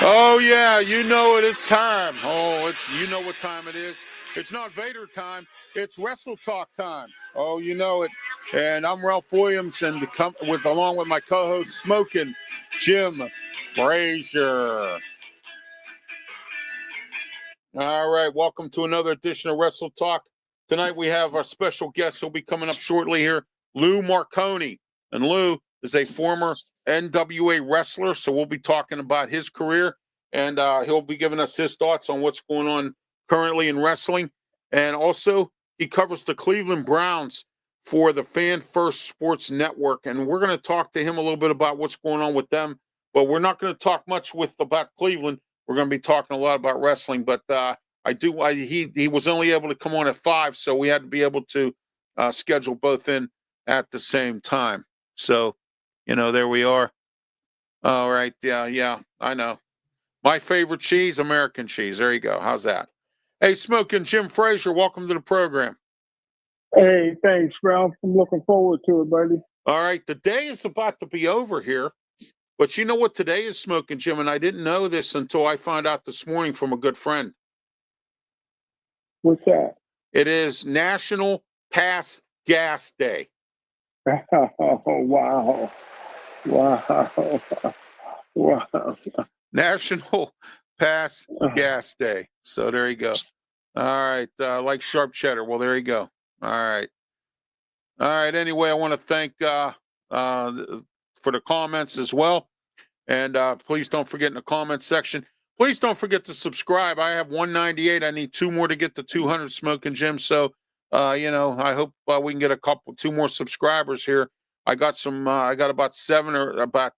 Oh yeah, you know it. It's time. Oh, you know what time it is. It's not Vader time. It's Wrestletalk time. Oh, you know it. And I'm Ralph Williams, and along with my co-host Smokin, Jim Frazier. All right, welcome to another edition of Wrestletalk. Tonight we have our special guest who'll be coming up shortly here, Lou Marconi. And Lou is a former NWA wrestler, so we'll be talking about his career, and he'll be giving us his thoughts on what's going on currently in wrestling. And also, he covers the Cleveland Browns for the Fan First Sports Network, and we're going to talk to him a little bit about what's going on with them, but we're not going to talk much about Cleveland. We're going to be talking a lot about wrestling, but he was only able to come on at 5, so we had to be able to schedule both in at the same time. So, there we are. All right, yeah, I know. My favorite cheese, American cheese. There you go. How's that? Hey, Smokin, Jim Frazier, welcome to the program. Hey, thanks, Ralph. I'm looking forward to it, buddy. All right, the day is about to be over here. But you know what today is, Smokin, Jim? And I didn't know this until I found out this morning from a good friend. What's that? It is National Pass Gas Day. Oh, wow. Wow. National Pass Gas Day. So there you go. All right. Like sharp cheddar. Well, there you go. All right. Anyway, I want to thank for the comments as well. And please don't forget in the comments section. Please don't forget to subscribe. I have 198. I need 2 more to get to 200, Smokin' Jim. So, I hope we can get 2 more subscribers here. I got about 7 or about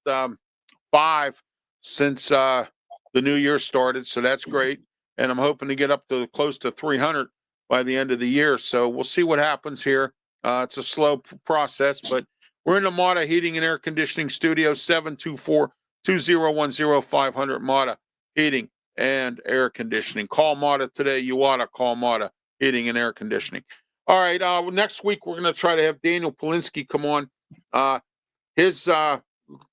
5 since the new year started. So that's great. And I'm hoping to get up to close to 300 by the end of the year. So we'll see what happens here. It's a slow process, but we're in the Mata Heating and Air Conditioning Studio, 724-2010-500 Mata Heating and Air Conditioning. Call Mata today. You ought to call Mata Heating and Air Conditioning. All right, next week we're going to try to have Daniel Polinsky come on. His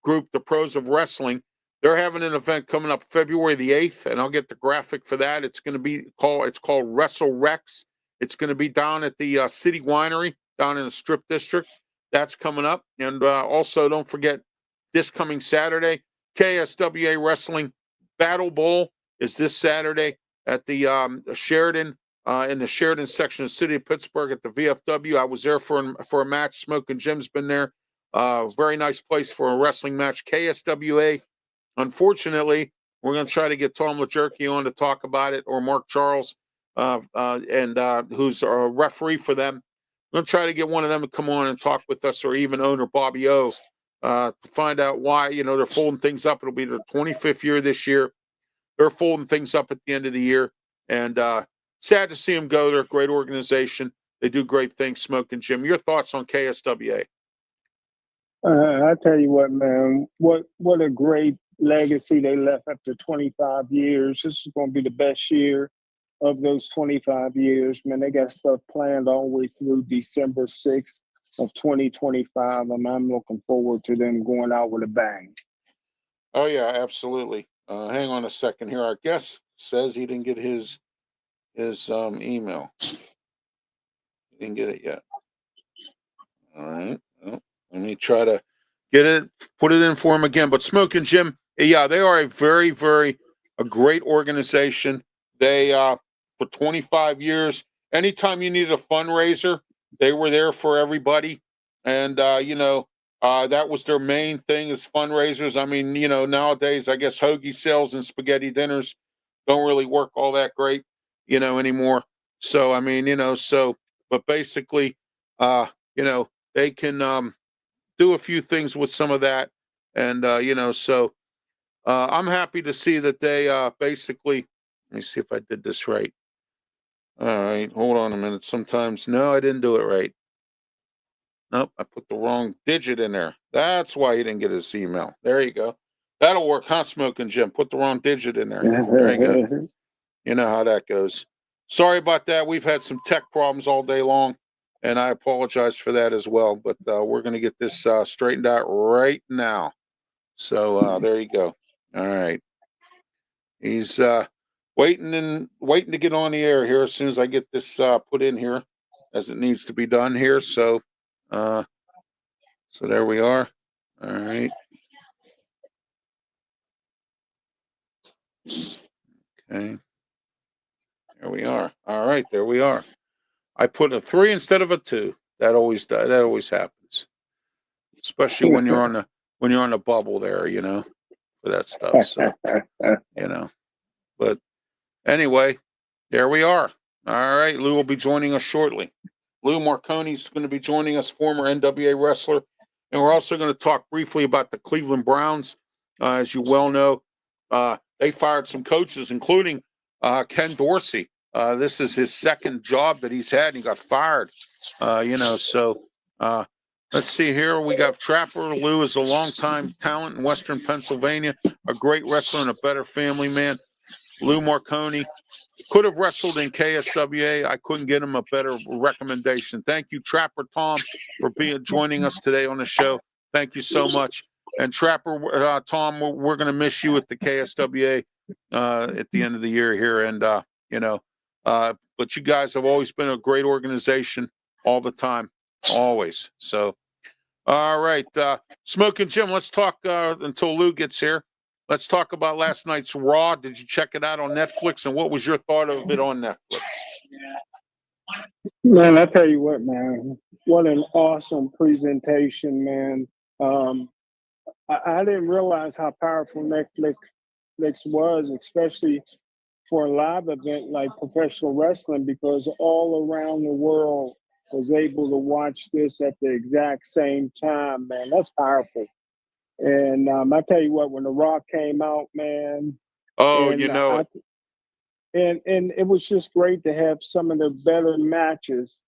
group, the Pros of Wrestling, they're having an event coming up February the 8th, and I'll get the graphic for that. It's called Wrestle Rex. It's going to be down at the City Winery down in the Strip District. That's coming up. And also, don't forget, this coming Saturday, KSWA Wrestling Battle Bowl is this Saturday at the Sheridan, in the Sheridan section of the city of Pittsburgh at the VFW. I was there for a match. Smokin' Jim's been there. Very nice place for a wrestling match. KSWA, unfortunately, we're going to try to get Tom LaJerky on to talk about it, or Mark Charles, who's a referee for them. I'm going to try to get one of them to come on and talk with us, or even owner Bobby O, to find out why, they're folding things up. It'll be their 25th year this year. They're folding things up at the end of the year. And sad to see them go. They're a great organization. They do great things, Smokin' Jim. Your thoughts on KSWA? I tell you what, man, what a great legacy they left after 25 years. This is going to be the best year of those 25 years. Man, they got stuff planned all the way through December 6th of 2025, and I'm looking forward to them going out with a bang. Oh, yeah, absolutely. Hang on a second here. Our guest says he didn't get his email. He didn't get it yet. All right. Well, let me try to get it, put it in for him again. But Smokin' Jim, yeah, they are a very, very great organization. They for 25 years, anytime you needed a fundraiser, they were there for everybody. And that was their main thing, is fundraisers. I mean, nowadays, I guess hoagie sales and spaghetti dinners don't really work all that great, anymore. So, I mean, but basically, they can do a few things with some of that. And, I'm happy to see that they basically, let me see if I did this right. All right, hold on a minute. Sometimes, no, I didn't do it right. Nope, I put the wrong digit in there. That's why he didn't get his email. There you go. That'll work, huh, Smokin' Jim? Put the wrong digit in there. There you go. You know how that goes. Sorry about that. We've had some tech problems all day long, and I apologize for that as well. But we're going to get this straightened out right now. So there you go. All right. He's waiting to get on the air here as soon as I get this put in here, as it needs to be done here. So, so there we are. All right. Okay. There we are. All right, there we are. I put a 3 instead of a 2. That always happens, especially when you're on the bubble there, for that stuff. So, but anyway, there we are. All right, Lou will be joining us shortly. Lou Marconi is going to be joining us, former NWA wrestler, and we're also going to talk briefly about the Cleveland Browns. As you well know, they fired some coaches, including Ken Dorsey. This is his second job that he's had, and he got fired. So let's see here. We got Trapper. Lou is a longtime talent in Western Pennsylvania, a great wrestler and a better family man. Lou Marconi could have wrestled in KSWA. I couldn't get him a better recommendation. Thank you, Trapper Tom, for joining us today on the show. Thank you so much. And Trapper Tom, we're going to miss you at the KSWA at the end of the year here. And, but you guys have always been a great organization all the time, always. So, all right. Smokin' Jim, let's talk until Lou gets here. Let's talk about last night's Raw. Did you check it out on Netflix? And what was your thought of it on Netflix? Man, I tell you what, man, what an awesome presentation, man. I didn't realize how powerful Netflix was, especially for a live event like professional wrestling, because all around the world was able to watch this at the exact same time, man. That's powerful. And I tell you what, when The Rock came out, man. Oh, and it. And it was just great to have some of the better matches.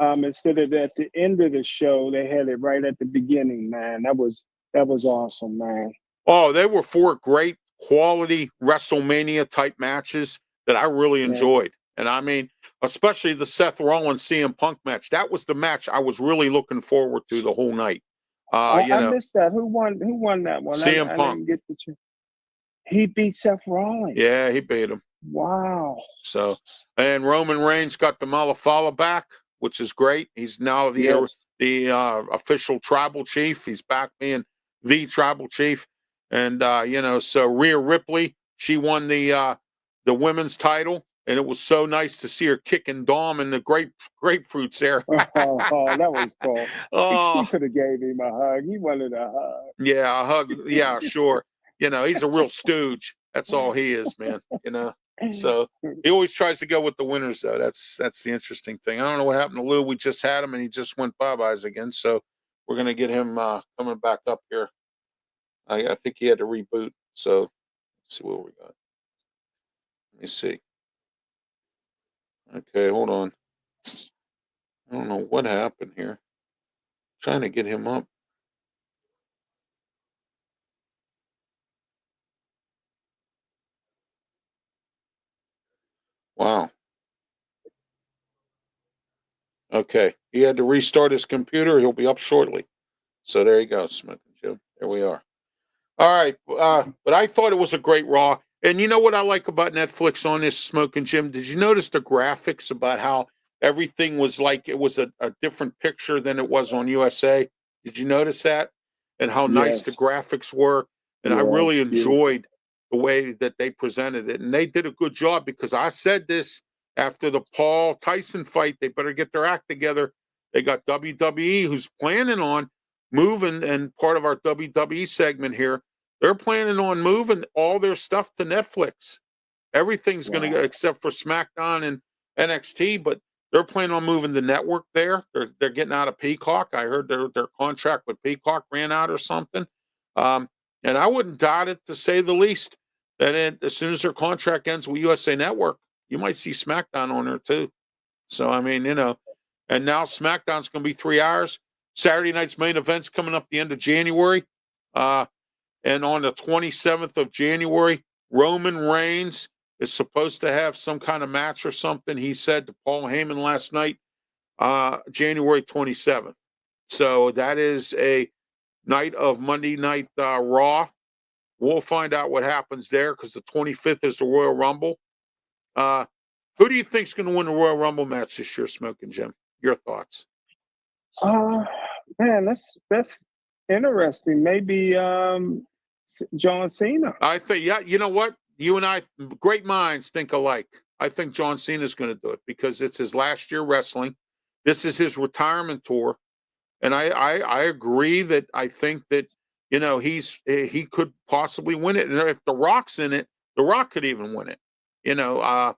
Instead of at the end of the show, they had it right at the beginning, man. That was awesome, man. Oh, they were 4 great quality WrestleMania type matches that I really enjoyed. And I mean, especially the Seth Rollins CM Punk match. That was the match I was really looking forward to the whole night. I missed that. Who won that one? CM Punk. I didn't get the He beat Seth Rollins. Yeah, he beat him. Wow. So, and Roman Reigns got the Malafala back, which is great. He's now the official tribal chief. He's back being the tribal chief. And so Rhea Ripley, she won the women's title, and it was so nice to see her kicking Dom in the grapefruits there. that was cool. Oh, she could have gave him a hug. He wanted a hug. Yeah, a hug. Yeah, sure. He's a real stooge. That's all he is, man. So he always tries to go with the winners, though. That's the interesting thing. I don't know what happened to Lou. We just had him, and he just went bye-byes again. So we're gonna get him coming back up here. I think he had to reboot. So let's see what we got. Let me see. Okay, hold on. I don't know what happened here. I'm trying to get him up. Wow. Okay, he had to restart his computer. He'll be up shortly. So there you go, Smith and Jim. There we are. All right, but I thought it was a great Raw. And you know what I like about Netflix on this, Smokin' Jim? Did you notice the graphics about how everything was like it was a different picture than it was on USA? Did you notice that? And how nice the graphics were? And I really enjoyed the way that they presented it. And they did a good job, because I said this after the Paul Tyson fight. They better get their act together. They got WWE, who's planning on moving, and part of our WWE segment here, they're planning on moving all their stuff to Netflix. Everything's going to go except for SmackDown and NXT, but they're planning on moving the network there. They're getting out of Peacock. I heard their contract with Peacock ran out or something. And I wouldn't doubt it, to say the least, that as soon as their contract ends with USA Network, you might see SmackDown on there too. So, I mean, and now SmackDown's going to be 3 hours. Saturday night's main event's coming up the end of January. And on the 27th of January, Roman Reigns is supposed to have some kind of match or something. He said to Paul Heyman last night, January 27th. So that is a night of Monday Night Raw. we'll find out what happens there because the 25th is the Royal Rumble. Who do you think's going to win the Royal Rumble match this year, Smokin' Jim? Your thoughts? Man, that's interesting. Maybe John Cena. I think, yeah, you know what? You and I, great minds think alike. I think John Cena's going to do it because it's his last year wrestling. This is his retirement tour. And I agree that I think that, you know, he could possibly win it. And if The Rock's in it, The Rock could even win it. You know,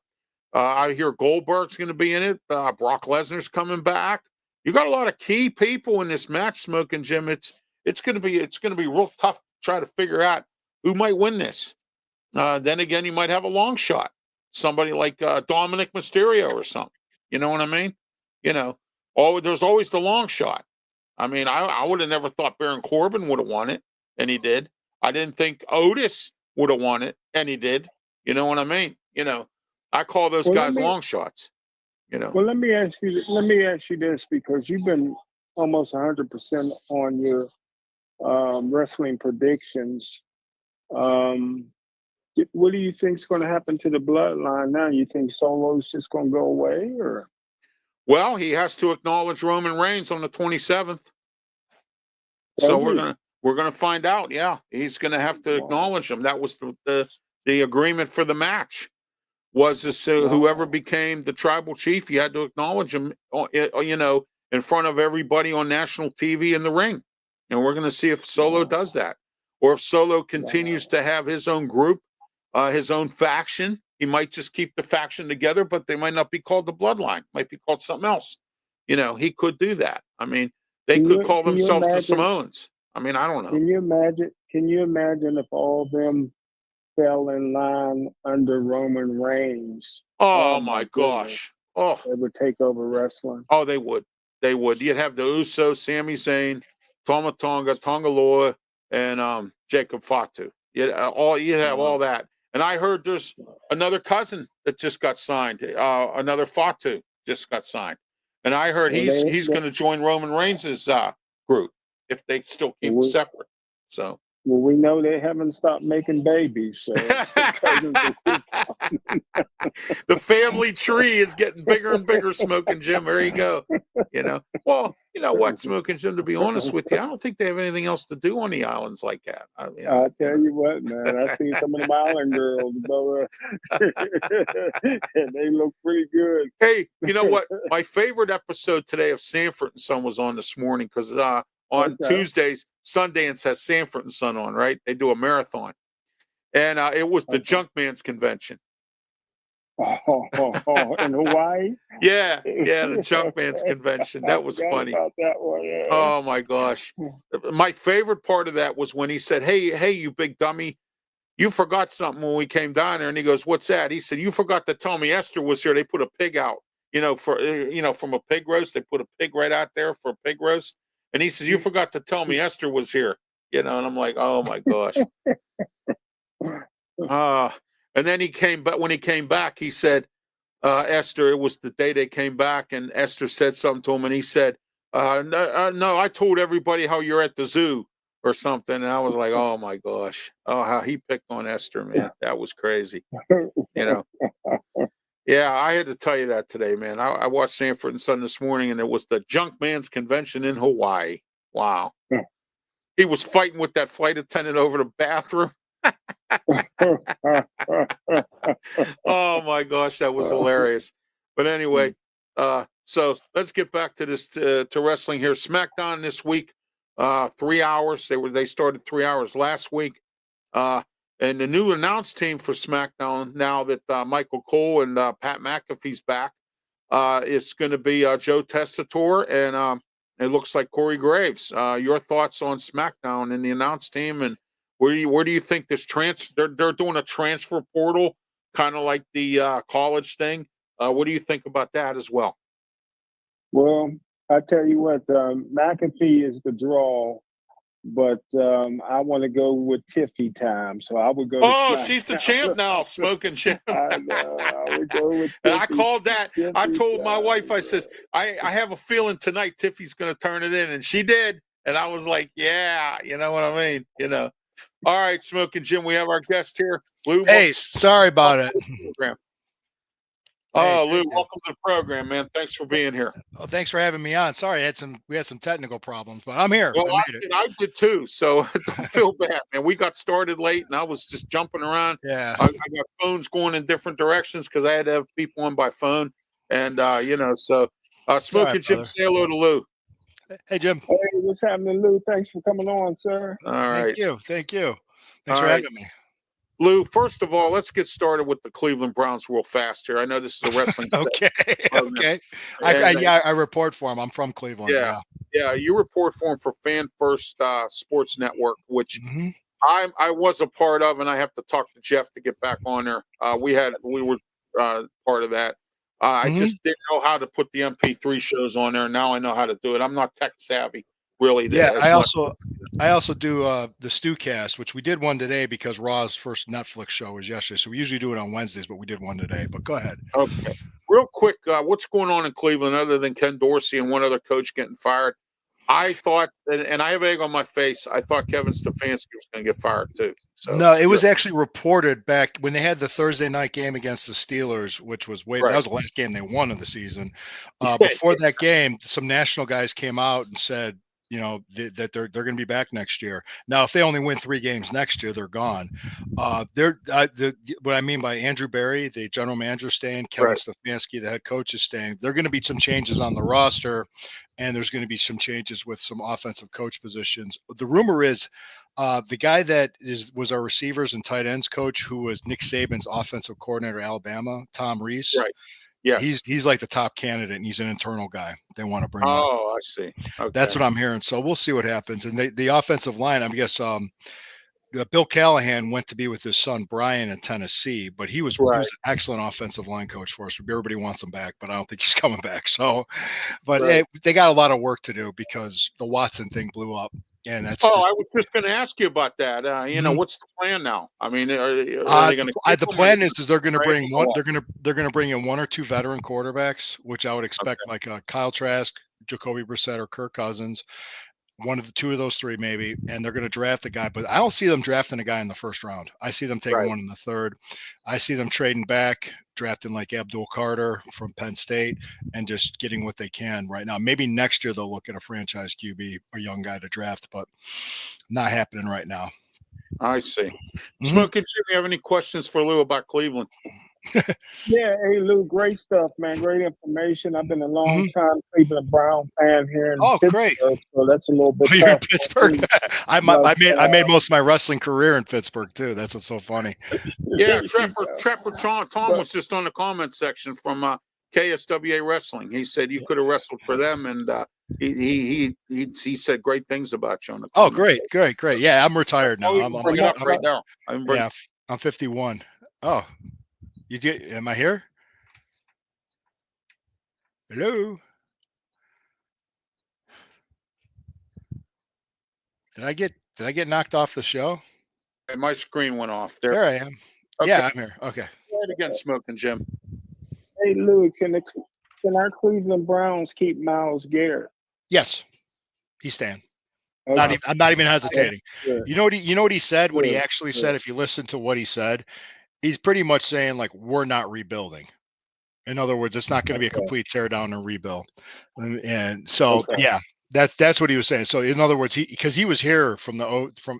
I hear Goldberg's going to be in it. Brock Lesnar's coming back. You got a lot of key people in this match, Smokin' Jim. It's going to be real tough to try to figure out who might win this. Then again, you might have a long shot, somebody like Dominic Mysterio or something. You know what I mean? You know, there's always the long shot. I mean, I would have never thought Baron Corbin would have won it, and he did. I didn't think Otis would have won it, and he did. You know what I mean? You know, I call those guys long shots. You know. Well, let me ask you this because you've been almost 100% on your wrestling predictions. What do you think's going to happen to the bloodline now? You think Solo's just going to go away, or? Well, he has to acknowledge Roman Reigns on the 27th. So we're gonna find out. Yeah, he's gonna have to acknowledge him. That was the agreement for the match. Was this whoever became the tribal chief? You had to acknowledge him. You know, in front of everybody on national TV in the ring. And we're gonna see if Solo does that, or if Solo continues to have his own group, his own faction. He might just keep the faction together, but they might not be called the Bloodline. Might be called something else. You know, he could do that. I mean, they could call themselves the Samoans. I mean, I don't know. Can you imagine if all of them fell in line under Roman Reigns? Oh my gosh. Oh, they would take over wrestling. Oh, they would. They would. You'd have the Usos, Sami Zayn, Tama Tonga, Tonga Loa, and Jacob Fatu. You'd have all that. And I heard there's another cousin that just got signed. Another Fatu just got signed. And I heard he's going to join Roman Reigns' group if they still keep them separate. So. Well, we know they haven't stopped making babies. So the family tree is getting bigger and bigger, Smokin' Jim. There you go. You know. Well, you know what, Smokin' Jim, to be honest with you, I don't think they have anything else to do on the islands like that. I mean, I'll tell you what, man. I've seen some of them island girls, brother. And they look pretty good. Hey, you know what? My favorite episode today of Sanford and Son was on this morning because on Tuesdays, Sundance has Sanford and Son on, right? They do a marathon. And it was the Junkman's convention. In Hawaii? Yeah, the Junkman's convention. That was funny. About that one, yeah. Oh my gosh. My favorite part of that was when he said, Hey, you big dummy, you forgot something when we came down there. And he goes, what's that? He said, you forgot to tell me Esther was here. They put a pig out, from a pig roast. They put a pig right out there for a pig roast. And he says, you forgot to tell me Esther was here, and I'm like, oh my gosh. And then when he came back, he said, Esther, it was the day they came back, and Esther said something to him, and he said, no, I told everybody how you're at the zoo or something. And I was like, oh my gosh. Oh, how he picked on Esther, man. That was crazy. Yeah, I had to tell you that today, man. I watched Sanford and Son this morning, and it was the Junkman's convention in Hawaii. Wow. He was fighting with that flight attendant over the bathroom. Oh, my gosh, that was hilarious. But anyway, so let's get back to this, to wrestling here. SmackDown this week, 3 hours. They started 3 hours last week. And the new announce team for SmackDown, now that Michael Cole and Pat McAfee's back, is going to be Joe Tessitore and it looks like Corey Graves. Your thoughts on SmackDown and the announce team, and where do you think this they're doing a transfer portal, kind of like the college thing? What do you think about that as well? Well, I tell you what, McAfee is the draw. But I want to go with Tiffy time, so I would go. Oh, she's the champ now, Smokin' Champ. I would go with Tiffy. And I called that. I told my wife, I says, I have a feeling tonight Tiffy's going to turn it in, and she did. And I was like, yeah, you know what I mean, All right, Smokin' Jim, we have our guest here. Lou, Hey, sorry about it. program. Hey, Oh, Lou, thank you. welcome to the program, man. Thanks for being here. Oh, thanks for having me on. Sorry, we had some technical problems, but I'm here. Well, I made it. I did too, so don't feel bad, man. We got started late, and I was just jumping around. Yeah. I got phones going in different directions because I had to have people on by phone, and so Smokin' Jim, brother. say hello to Lou. Hey, Jim. Hey, what's happening, Lou? Thanks for coming on, sir. All right, Thank you. Thank you. All Thanks for right. having me. Lou. First of all, let's get started with the Cleveland Browns real fast here. I know this is a wrestling. Okay. program. Okay. And, I report for him. I'm from Cleveland. Yeah. Yeah, you report for him for Fan First Sports Network, which Mhm. I was a part of, and I have to talk to Jeff to get back on there. We were part of that. I Mhm. just didn't know how to put the MP3 shows on there. Now I know how to do it. I'm not tech savvy, really. Yeah, as I much. also do the Stewcast, which we did one today because Raw's first Netflix show was yesterday. So we usually do it on Wednesdays, but we did one today. But go ahead. Okay, real quick, what's going on in Cleveland other than Ken Dorsey and one other coach getting fired? I thought, and I have egg on my face. I thought Kevin Stefanski was going to get fired too. So No, it was actually reported back when they had the Thursday night game against the Steelers, which was that Right. was the last game they won of the season. Yeah, Before that game, some national guys came out and said, that they're going to be back next year. Now, if they only win 3 games next year, they're gone. What I mean by Andrew Berry, the general manager, staying, Kevin Right. Stefanski, the head coach, is staying. There are going to be some changes on the roster, and there's going to be some changes with some offensive coach positions. The rumor is the guy that was our receivers and tight ends coach, who was Nick Saban's offensive coordinator at Alabama, Tom Rees. Right. Yes. He's like the top candidate, and he's an internal guy they want to bring up. Oh, I see. Okay. That's what I'm hearing. So we'll see what happens. And the offensive line, I guess, Bill Callahan went to be with his son Brian in Tennessee, but he was Right. an excellent offensive line coach for us. Everybody wants him back, but I don't think he's coming back. So, but Right. they got a lot of work to do because the Watson thing blew up. And that's I was just going to ask you about that. Mhm. What's the plan now? I mean, are they going to? The plan is they're going to bring one. what? They're going to bring in 1 or 2 veteran quarterbacks, which I would expect, like Kyle Trask, Jacoby Brissett, or Kirk Cousins. One of the 2 of those 3 maybe, and they're going to draft a guy. But I don't see them drafting a guy in the first round. I see them taking Right. one in the third. I see them trading back, drafting like Abdul Carter from Penn State, and just getting what they can right now. Maybe next year they'll look at a franchise QB, a young guy to draft, but not happening right now. I see. Mhm. Smokin' Jim, you have any questions for Lou about Cleveland? Yeah, hey Lou, great stuff, man. Great information. I've been a long Mhm. time Cleveland Brown fan here in Oh, Pittsburgh, great. so that's a little bit You're in tough. Pittsburgh. I But, made most of my wrestling career in Pittsburgh too. That's what's so funny. Yeah, there you Trapper Tom But- was just on the comment section from KSWA Wrestling. He said you could have wrestled for them, and he said great things about you on the Oh, comment great. Yeah, I'm retired now. section. Bring it up right now. Yeah, I'm 51. Oh, am I here? Hello? Did I get knocked off the show? My screen went off. There. There I am. Okay. Yeah, I'm here. Okay. Try it again, Smokin' Jim. Hey Lou, can our Cleveland Browns keep Myles Garrett? Yes, he's staying. Okay. I'm not even hesitating. Good. You know what he said? What he Good. actually Good. said, if you listen to what he said, he's pretty much saying, like, we're not rebuilding. In other words, it's not going to be a complete tear down and rebuild. And so, yeah, that's what he was saying. So in other words, because he was here from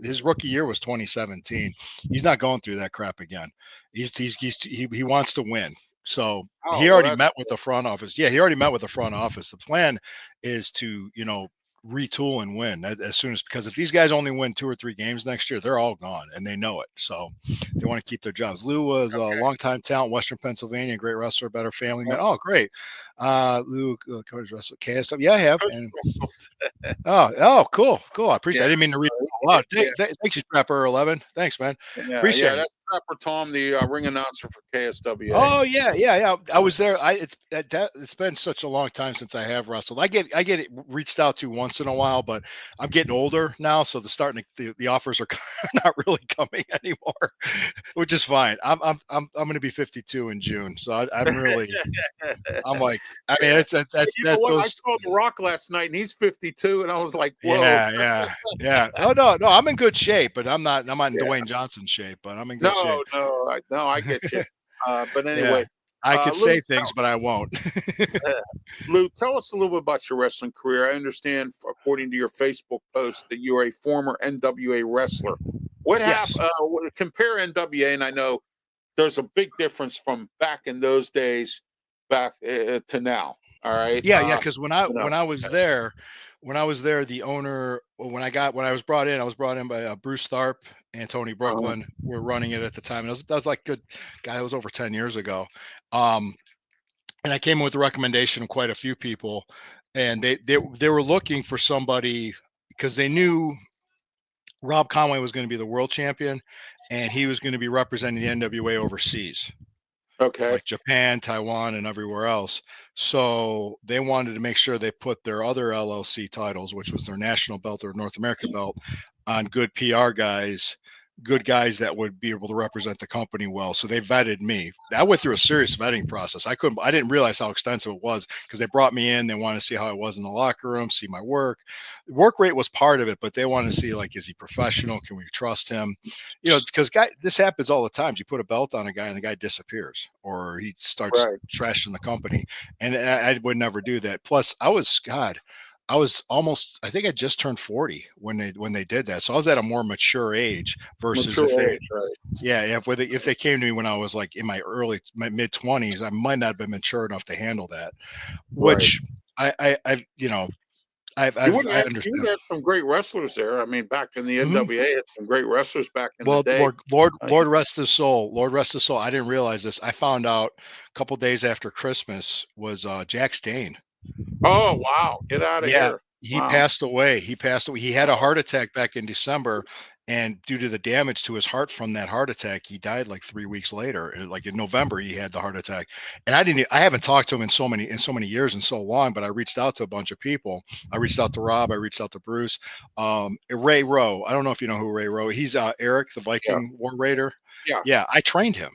his rookie year was 2017. He's not going through that crap again. He wants to win. So he already met with the front office. Yeah, he already met with the front office. The plan is to, retool and win as soon as, because if these guys only win 2 or 3 games next year, they're all gone and they know it. So they want to keep their jobs. Lou was a longtime talent, Western Pennsylvania, great wrestler, better family man. Oh, great. Lou, coach wrestled KSW. Yeah, I have. And cool. I appreciate it. I didn't mean to read. Wow. Thanks, you Trapper 11. Thanks, man. Appreciate it. That's Trapper Tom, the ring announcer for KSWA. Oh yeah. I was there. It's been such a long time since I have wrestled. I get reached out to once in a while, but I'm getting older now, so the offers are not really coming anymore, which is fine. I'm going to be 52 in June, so I'm really I'm like, I mean, I saw The Rock last night, and he's 52, and I was like, whoa. Yeah. Oh no, No, I'm in good shape, but I'm not in Yeah. Dwayne Johnson shape, but I'm in good shape. No, I get you. But Yeah. anyway, I could Lou, say things, but I won't. uh, Lou, tell us a little bit about your wrestling career. I understand, according to your Facebook post, that you're a former NWA wrestler. What Yes. happened? Compare NWA, and I know there's a big difference from back in those days back to now. All right. Yeah, because You know, when I was there, the owner when I was brought in, I was brought in by Bruce Tharp and Tony uh, Brooklyn were running it at the time. That was like good guy. It was over 10 years ago. Um, and I came in with a recommendation of quite a few people, and they were looking for somebody because they knew Rob Conway was going to be the world champion, and he was going to be representing the NWA overseas, okay. like Japan, Taiwan, and everywhere else. So they wanted to make sure they put their other LLC titles, which was their national belt or North America belt, on good PR guys, good guys that would be able to represent the company well. So they vetted me. I went through a serious vetting process. I didn't realize how extensive it was because they brought me in. They wanted to see how I was in the locker room, see my work. Work rate was part of it, but they wanted to see, like, is he professional? Can we trust him? Because this happens all the time. You put a belt on a guy and the guy disappears or he starts Right. trashing the company. And I would never do that. Plus, I was almost, I think I just turned 40 when they did that. So I was at a more mature age versus Mature age, right? if they came to me when I was like in my mid 20s, I might not have been mature enough to handle that, Right. which I You would have understand. had some great wrestlers there. I mean, back in the Mhm. NWA, had some great wrestlers back in the Well, day. Lord rest his soul. Lord rest his soul. I didn't realize this. I found out a couple days after Christmas was Jack Stane. Oh wow! Get out of Yeah, here! he Wow. passed away. He passed away. He had a heart attack back in December, and due to the damage to his heart from that heart attack, he died like 3 weeks later. Like in November, he had the heart attack. And I haven't talked to him in so many years and so long. But I reached out to a bunch of people. I reached out to Rob. I reached out to Bruce. Ray Rowe. I don't know if you know who Ray Rowe. He's Eric, the Yeah. Viking War Raider. Yeah. Yeah, I trained him.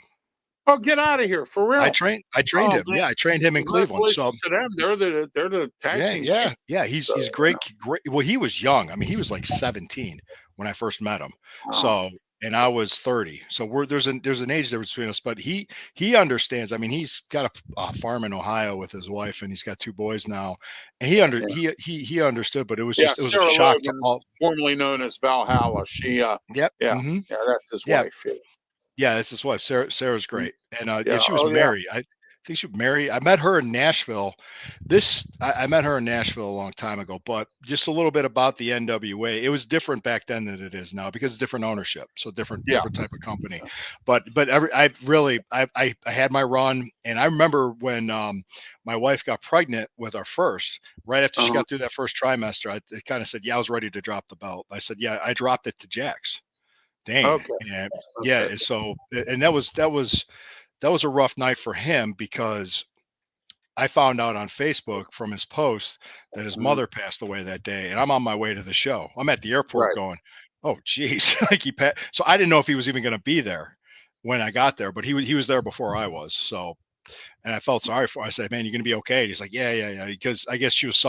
Oh, get out of here for real! I trained Oh him. man, Yeah, I trained him in Cleveland. So congratulations to them. They're the tag team champions. yeah. So, He's great. Great. Well, he was young. I mean, he was like 17 when I first met him. wow. So, and I was 30. So there's an age difference between us. But he understands. I mean, he's got a farm in Ohio with his wife, and he's got 2 boys now. And Yeah. he understood. But Yeah, it was a Sarah shock to Logan, all. formerly known as Valhalla. She, Yep. yeah, Hmm. yeah, that's his Yeah. wife. Yeah. Yeah, it's his wife. Sarah's great, and yeah, Yeah. she was Oh yeah. married. I think she was married. I met her in Nashville. I met her in Nashville a long time ago. But just a little bit about the NWA. It was different back then than it is now because it's different ownership, so Yeah. different type of company. But I had my run, and I remember when my wife got pregnant with our first. Right after she Uh-huh. got through that first trimester, I kind of said, "Yeah, I was ready to drop the belt." I said, "Yeah, I dropped it to Jax Dane," Okay. and Okay. yeah, so and that was a rough night for him because I found out on Facebook from his post that his Mhm. mother passed away that day, and I'm on my way to the show. I'm at the airport Right. going, "Oh, geez," like he passed. So I didn't know if he was even going to be there when I got there, but he was there before I was. So, and I felt sorry for him. I said, "Man, you're going to be okay." And he's like, "Yeah," because I guess she was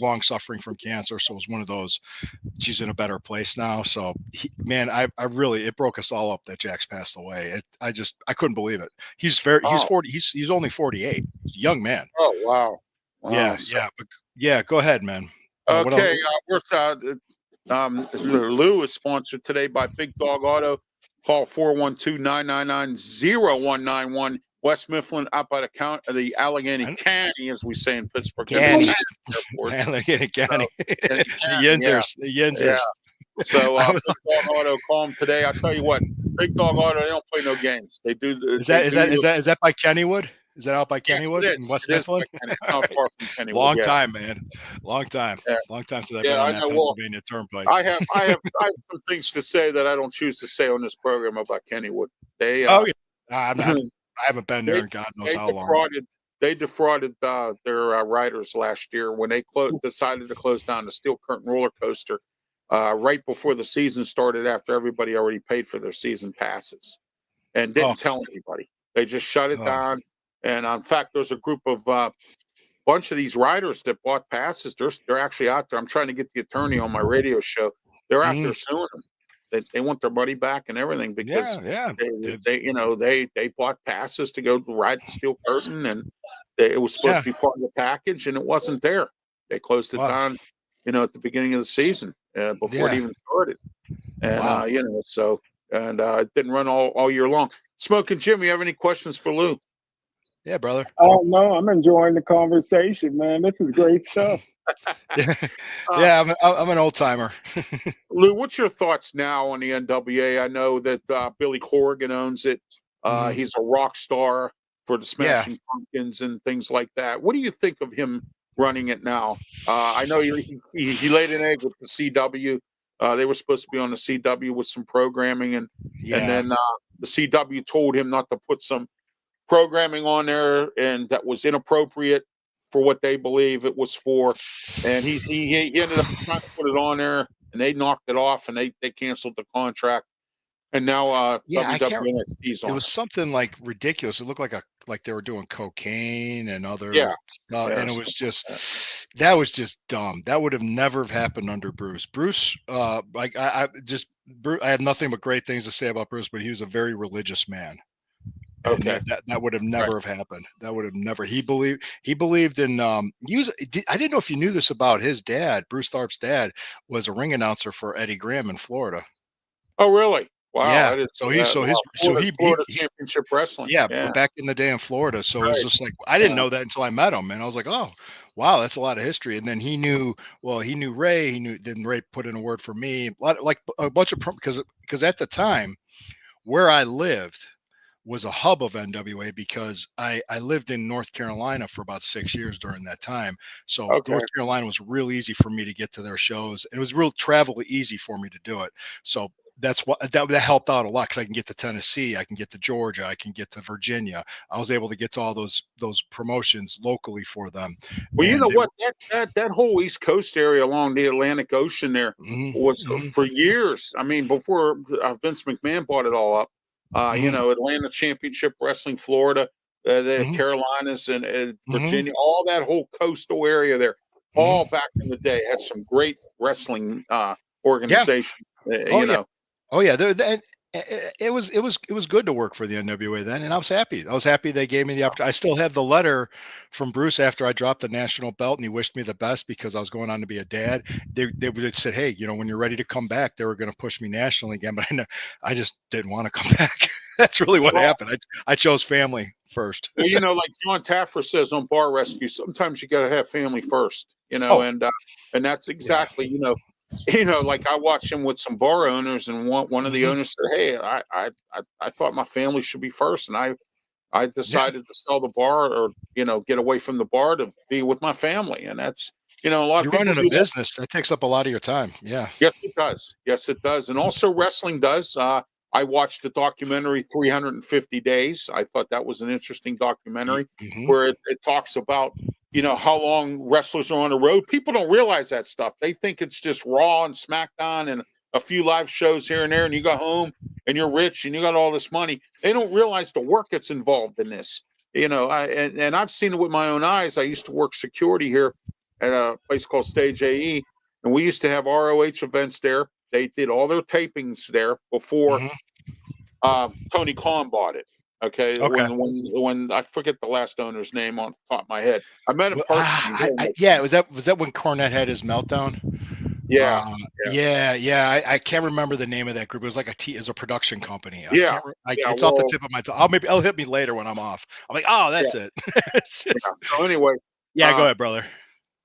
long suffering from cancer, so it was one of those. She's in a better place now. So, man, I really, it broke us all up that Jax passed away. I couldn't believe it. He's Oh. 40. He's only 48. He's a young man. Oh wow. Wow. Yeah, So, yeah, but yeah. Go ahead, man. What else? okay. Lou is sponsored today by Big Dog Auto. Call 412-999-0191. West Mifflin, up by the Allegheny I- County, as we say in Pittsburgh. They're the Canny, County Airport. Allegheny County, So, Allegheny the County, yeah, yeah. Yinzers. So I was, Big Dog Auto, call them today. I tell you what, Big Dog Auto, they don't play no games. They do. They do you. is that by Kennywood? Is that out by Yes, it Kennywood in is. West It is by Mifflin? Kenny. It's All not right. far from Kennywood. Long Yeah, time, man. yeah, Long time since I've yeah. been on I that know. Well, Pennsylvania Turnpike. I have some things to say that I don't choose to say on this program about Kennywood. They Oh yeah, I'm not. they I haven't been there in God knows they how long. defrauded their riders last year when they decided to close down the Steel Curtain roller coaster right before the season started, after everybody already paid for their season passes, and Oh, didn't tell anybody. They just shut it oh, down. And in fact, there's a group of bunch of these riders that bought passes. They're actually out there. I'm trying to get the attorney on my radio show. they're out there suing him. They want their money back and everything because they bought passes to go ride the steel curtain, and it was supposed to be part of the package, and it wasn't there. They closed it down, at the beginning of the season before it even started, and it didn't run all year long. Smokin' Jim, you have any questions for Lou? Yeah, brother. Oh no, I'm enjoying the conversation, man. This is great stuff. Yeah, I'm an old timer. Lou, what's your thoughts now on the NWA? I know that Billy Corrigan owns it. He's a rock star for the Smashing Pumpkins and things like that. What do you think of him running it now? I know he laid an egg with the CW. They were supposed to be on the CW with some programming, and then the CW told him not to put some programming on there, and that was inappropriate for what they believe it was for. And he ended up trying to put it on there, and they knocked it off, and they canceled the contract. And now WWE is on. It was something like ridiculous. It looked like they were doing cocaine and other stuff, and it was just dumb. That would have never have happened under Bruce. Bruce, I have nothing but great things to say about Bruce, but he was a very religious man. And that would have never have happened. That would have never. He believed in. I didn't know if you knew this about his dad. Bruce Tharp's dad was a ring announcer for Eddie Graham in Florida. Oh, really? Wow. Yeah. Florida Championship Wrestling. Yeah, back in the day in Florida. So it was just like I didn't know that until I met him, and I was like, oh, wow, that's a lot of history. And then he knew Ray. Then Ray put in a word for me, like a bunch of because at the time where I lived was a hub of NWA because I lived in North Carolina for about 6 years during that time. So North Carolina was real easy for me to get to their shows. It was real travel easy for me to do it. So that's what that helped out a lot because I can get to Tennessee, I can get to Georgia, I can get to Virginia. I was able to get to all those promotions locally for them. Well, you know what? That whole East Coast area along the Atlantic Ocean there was for years. I mean, before Vince McMahon bought it all up. Atlanta Championship Wrestling, Florida, the Carolinas, and Virginia, all that whole coastal area there, all back in the day had some great wrestling organization. Oh yeah, it was good to work for the NWA then, and I was happy. I was happy they gave me the opportunity. I still have the letter from Bruce after I dropped the national belt, and he wished me the best because I was going on to be a dad. They said, hey, when you're ready to come back, they were going to push me nationally again, but I just didn't want to come back. That's really what happened. I chose family first. Well, like John Taffer says on Bar Rescue, sometimes you got to have family first. And that's exactly like I watched him with some bar owners, and one of the owners said, hey, I thought my family should be first, and I decided to sell the bar or get away from the bar to be with my family. And that's a lot of people running a business that takes up a lot of your time. Yes it does. And also wrestling does. I watched the documentary 350 Days. I thought that was an interesting documentary where it talks about how long wrestlers are on the road. People don't realize that stuff. They think it's just Raw and SmackDown and a few live shows here and there, and you go home and you're rich and you got all this money. They don't realize the work that's involved in this. And I've seen it with my own eyes. I used to work security here at a place called Stage AE, and we used to have ROH events there. They did all their tapings there before Tony Khan bought it. Okay. When I forget the last owner's name on the top of my head. I met him personally. Was that when Cornette had his meltdown? I can't remember the name of that group. It was like it's a production company. It's off the tip of my tongue. It'll hit me later when I'm off. I'm like, oh, that's it. So anyway. Go ahead, brother.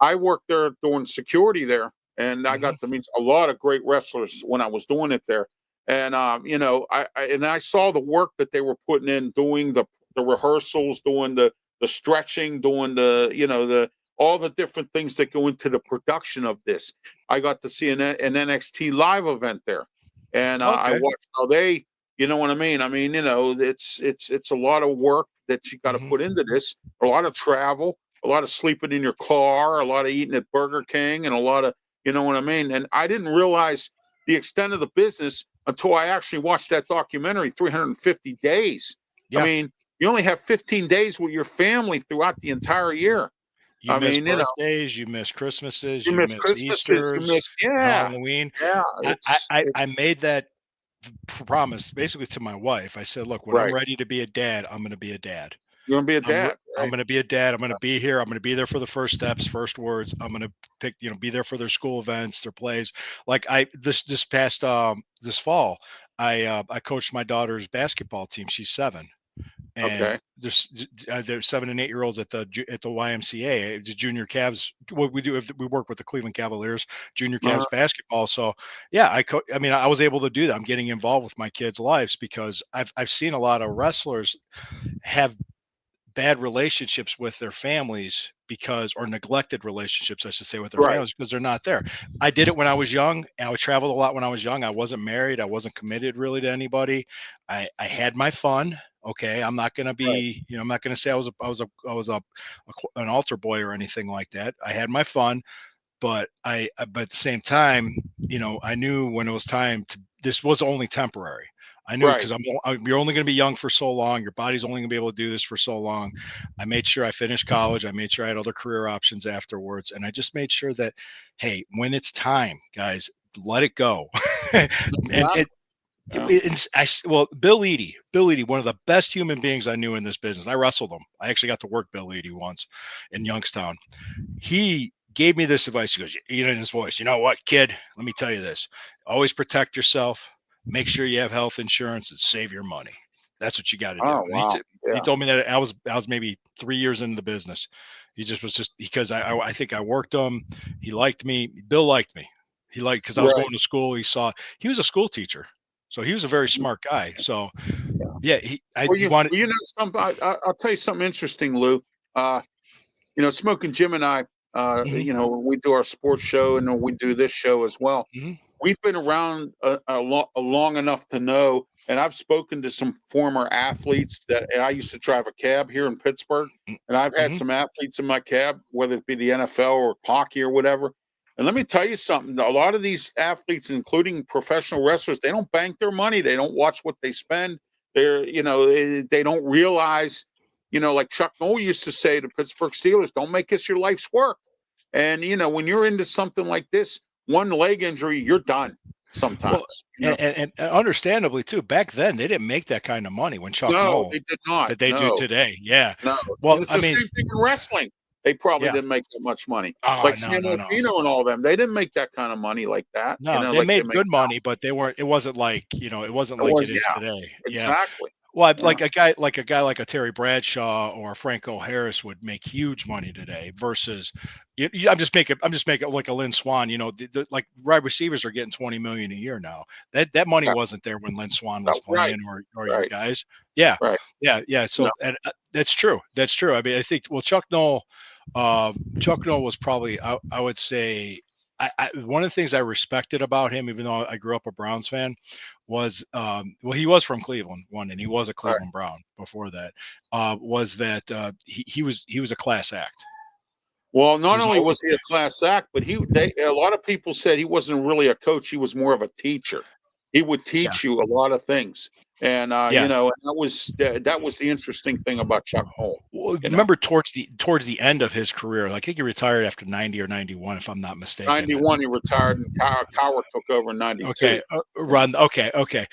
I worked there doing security there, and I got to meet a lot of great wrestlers when I was doing it there. And I saw the work that they were putting in, doing the rehearsals, doing the stretching, doing the all the different things that go into the production of this. I got to see an NXT live event there, and I watched how they, you know what I mean? I mean, it's a lot of work that you got to put into this, a lot of travel, a lot of sleeping in your car, a lot of eating at Burger King, and a lot of, you know what I mean? And I didn't realize the extent of the business until I actually watched that documentary, 350 Days. I mean, you only have 15 days with your family throughout the entire year. You I miss mean, you know, birthdays, you miss Christmases, you you miss miss Christmases, you Easters, miss, yeah, Halloween. yeah. I It's made that promise basically to my wife. I said, "Look, when I'm right. ready to be a dad, I'm going to be a dad. You're gonna be a I'm re- dad, I'm right? going to be a dad. I'm going to be here. I'm going to be there for the first steps, first words. I'm going to pick, be there for their school events, their plays. Like this past this fall, I coached my daughter's basketball team. She's 7, and Okay. there's 7 and 8 year olds at the YMCA, the junior Cavs. What we do, if we work with the Cleveland Cavaliers junior Uh, Cavs basketball. So yeah, I mean, I was able to do that. I'm getting involved with my kids' lives because I've seen a lot of wrestlers have bad relationships with their families because, or neglected relationships, I should say, with their right. families because they're not there. I did it when I was young. I traveled a lot when I was young. I wasn't married. I wasn't committed really to anybody. I had my fun. Okay, I'm not going to Right. be, I'm not going to say an altar boy or anything like that. I had my fun, but but at the same time, I knew when it was time to. This was only temporary. I knew Right. because you're only going to be young for so long. Your body's only going to be able to do this for so long. I made sure I finished college. I made sure I had other career options afterwards, and I just made sure that, hey, when it's time, guys, let it go. and Exactly. it, Yeah. well, Bill Eadie, one of the best human beings I knew in this business. I wrestled him. I actually got to work Bill Eadie once in Youngstown. He gave me this advice. He goes, in his voice, you know what, kid? Let me tell you this. Always protect yourself. Make sure you have health insurance and save your money. That's what you got to do. Oh And wow. he Yeah. told me that I was maybe 3 years into the business. He just was just because I think I worked him. He liked me. Bill liked me. He liked because I was Right. going to school. He was a school teacher, so he was a very smart guy. So Yeah. yeah, Well, you know, I'll tell you something interesting, Lou. Uh, Smoking Jim and I, Mhm, when we do our sports show and then we do this show as well, mhm, we've been around long enough to know, and I've spoken to some former athletes that and I used to drive a cab here in Pittsburgh, and I've had mhm. some athletes in my cab, whether it be the NFL or hockey or whatever. And let me tell you something: a lot of these athletes, including professional wrestlers, they don't bank their money. They don't watch what they spend. They don't realize, like Chuck Noll used to say to Pittsburgh Steelers, "Don't make this your life's work." And when you're into something like this, one leg injury, you're done Well, sometimes. and understandably too, back then they didn't make that kind of money when Chuck No, Noll they did not. that they do No, today. Yeah. no. And Well, it's I the mean, same thing in wrestling. They probably yeah. didn't make that much money. Oh, Like no, Sam no, no. Alpino and all them, they didn't make that kind of money like that, No, they like they made make good money, but it wasn't like, it wasn't now. It like it was, is yeah, today. Yeah. exactly. Well, Yeah. like a Terry Bradshaw or Franco Harris would make huge money today versus I'm just making like a Lynn Swan, like wide receivers are getting 20 million a year now. That money That's wasn't there when Lynn Swan was right, playing or your right, guys. Yeah. right. Yeah. Yeah. No, So and that's true. That's true. I mean, I think Chuck Noll was probably I would say one of the things I respected about him, even though I grew up a Browns fan, was well, he was from Cleveland, one, and he was a right. Cleveland Brown before that. Was that he was a class act. Well, He not was only all was he a class act, but a lot of people said he wasn't really a coach. He was more of a teacher. He would yeah, teach you a lot of things, and yeah. and that was the interesting thing about Chuck Noll. Well, You know, remember towards the end of his career, like, I think he retired after 90 or 91, if I'm not mistaken. 91 he retired, and Cowher took over in 92. Okay, run. Okay, okay.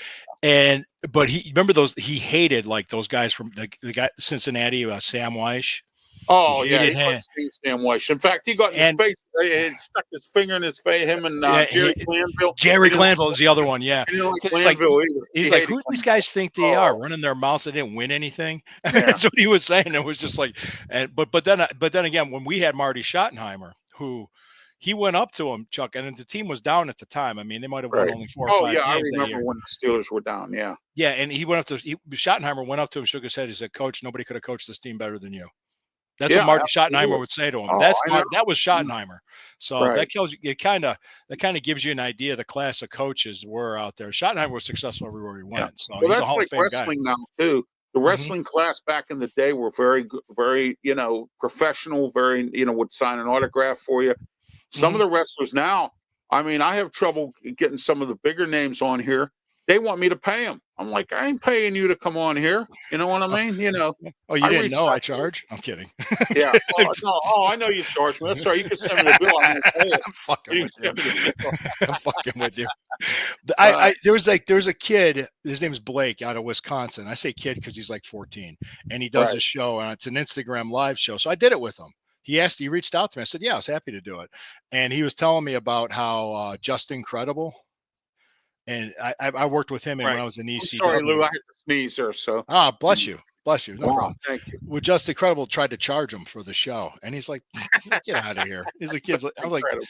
And but he remember those he hated like those guys from the guy Cincinnati, Sam Weish. He Oh yeah, hated he him, couldn't stand Sam Weish. In fact, he got in his and face and stuck his finger in his face. Him and yeah, Jerry Glanville. Jerry He didn't. Glanville is the other one, yeah. He didn't like Because Glanville either. He he's like, hated who do these Glanville. guys think they Oh are, running their mouths? They didn't win anything. yeah, That's what he was saying. It was just like, and but then again, when we had Marty Schottenheimer, who he went up to him, Chuck, and the team was down at the time. I mean, they might have won right. only 4 or Oh 5 yeah, I games that remember year. when the Steelers were down. Yeah. Yeah, and Schottenheimer went up to him, shook his head. He said, "Coach, nobody could have coached this team better than you." That's what Yeah, Marty Schottenheimer absolutely. would say to him. Oh, I know. That was Schottenheimer. So Right. that tells you that kind of gives you an idea of the class of coaches were out there. Schottenheimer was successful everywhere he Yeah. went. So Well, he's a that's Hall of like Fame guy. wrestling now too. The Hmm. wrestling class back in the day were very, very, professional. Very, would sign an autograph for you. Some of Hmm. the wrestlers now, I mean, I have trouble getting some of the bigger names on here. they want me to pay them. I'm like, I ain't paying you to come on here. You know what I mean? You know, Oh, you I didn't reached know I out to her. charge? I'm kidding. Yeah. Oh, no. Oh, I know you charge me. That's right. You can send me the bill. I'm gonna pay it. I'm fucking You can with you. send me the bill. I'm fucking with you. Uh, There's a kid, his name's Blake out of Wisconsin. I say kid because he's like 14 and he does Right. a show and it's an Instagram live show. So I did it with him. He reached out to me. I said, yeah, I was happy to do it. And he was telling me about how Just Incredible. And I worked with him and when Right. I was in I'm sorry, Lou. ECW. I had to sneeze there. So, Ah, bless you. Bless you. No wow, problem. thank you. With Just Incredible tried to charge him for the show. And he's like, get out of here. He's like, kids. I was like, Incredible.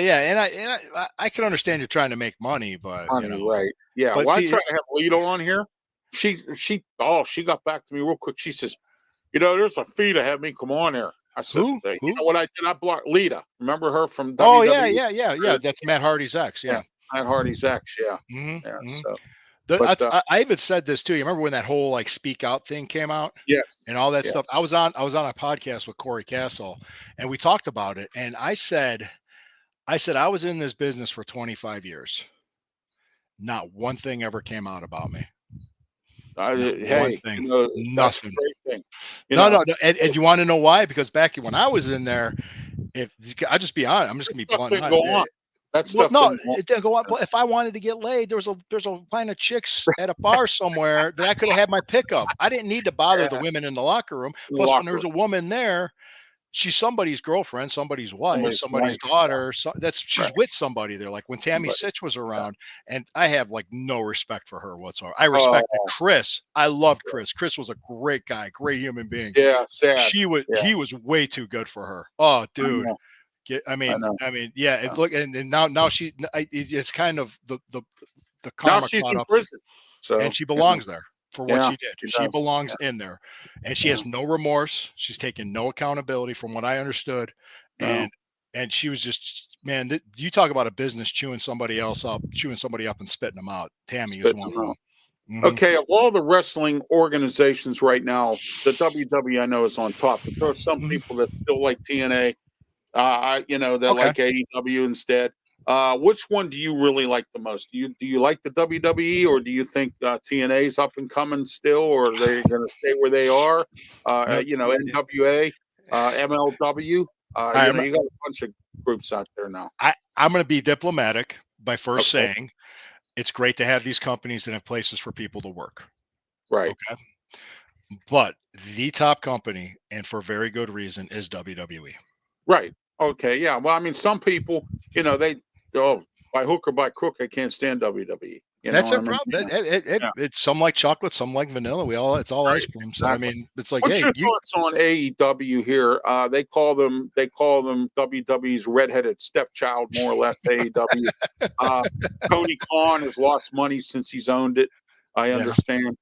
yeah. I can understand you're trying to make money, but Honey, right. Yeah. but Well, I see, tried to have Lito on here. She got back to me real quick. She says, there's a fee to have me come on there. I said, who? you know what I did? I blocked Lita. Remember her from Oh WWE? yeah. That's Matt Hardy's ex. Yeah. Yeah. Matt Hardy's ex. Yeah. Mm-hmm, Yeah. mm-hmm. So, but I even said this too. You remember when that whole like speak out thing came out yes. and all that Yeah. stuff? I was on a podcast with Corey Castle and we talked about it. And I said I was in this business for 25 years. Not one thing ever came out about me. Not one Hey, thing. that's a Nothing. great thing. No. And you want to know why? Because back when I was in there, if I just be honest, I'm just That gonna be stuff blunt. didn't go on. That Well, stuff no, didn't go on. it didn't go up. But if I wanted to get laid, there's a line of chicks at a bar somewhere that I could have had my pick of. I didn't need to bother the Yeah, women in the locker room. in the Plus, when locker there's room. a woman there, she's somebody's girlfriend, somebody's wife, Somebody's somebody's wife. daughter. Right. She's with somebody there. Like when Tammy Somebody. Sitch was Yeah. around, and I have like no respect for her whatsoever. I Oh, respected Chris. I loved Chris. Chris was a great guy, great human being. yeah. Sad. Yeah. He was way too good for her. Oh, I dude. know. I I know. mean, yeah. Yeah. Look, and now it's kind of the Now karma she's caught in up, prison. So, and she belongs there for what yeah, she did. she She does. belongs Yeah. in there, and she Yeah. has no remorse. She's taken no accountability, from what I understood, No. and she was just man. You talk about a business chewing somebody up, and spitting them out. Tammy is Spitting one of them them. out. Mm-hmm. Okay, of all the wrestling organizations right now, the WWE I know is on top, but there are some Mm-hmm. people that still like TNA. That Okay. like AEW instead. Which one do you really like the most? Do you like the WWE, or do you think TNA's up and coming still, or are they going to stay where they are? NWA, MLW. You got a bunch of groups out there now. I'm going to be diplomatic by first Okay. saying it's great to have these companies that have places for people to work. Right. Okay. But the top company, and for very good reason, is WWE. Right. Okay. Yeah. Well, I mean, some people, by hook or by crook, they can't stand WWE. You That's know a what I mean? problem. Yeah. It's some like chocolate, some like vanilla. It's all Right. ice cream. So Exactly. I mean, it's like, What's hey, your thoughts on AEW here? They call them WWE's redheaded stepchild, more or less. AEW. Tony Khan has lost money since he's owned it. I yeah. understand.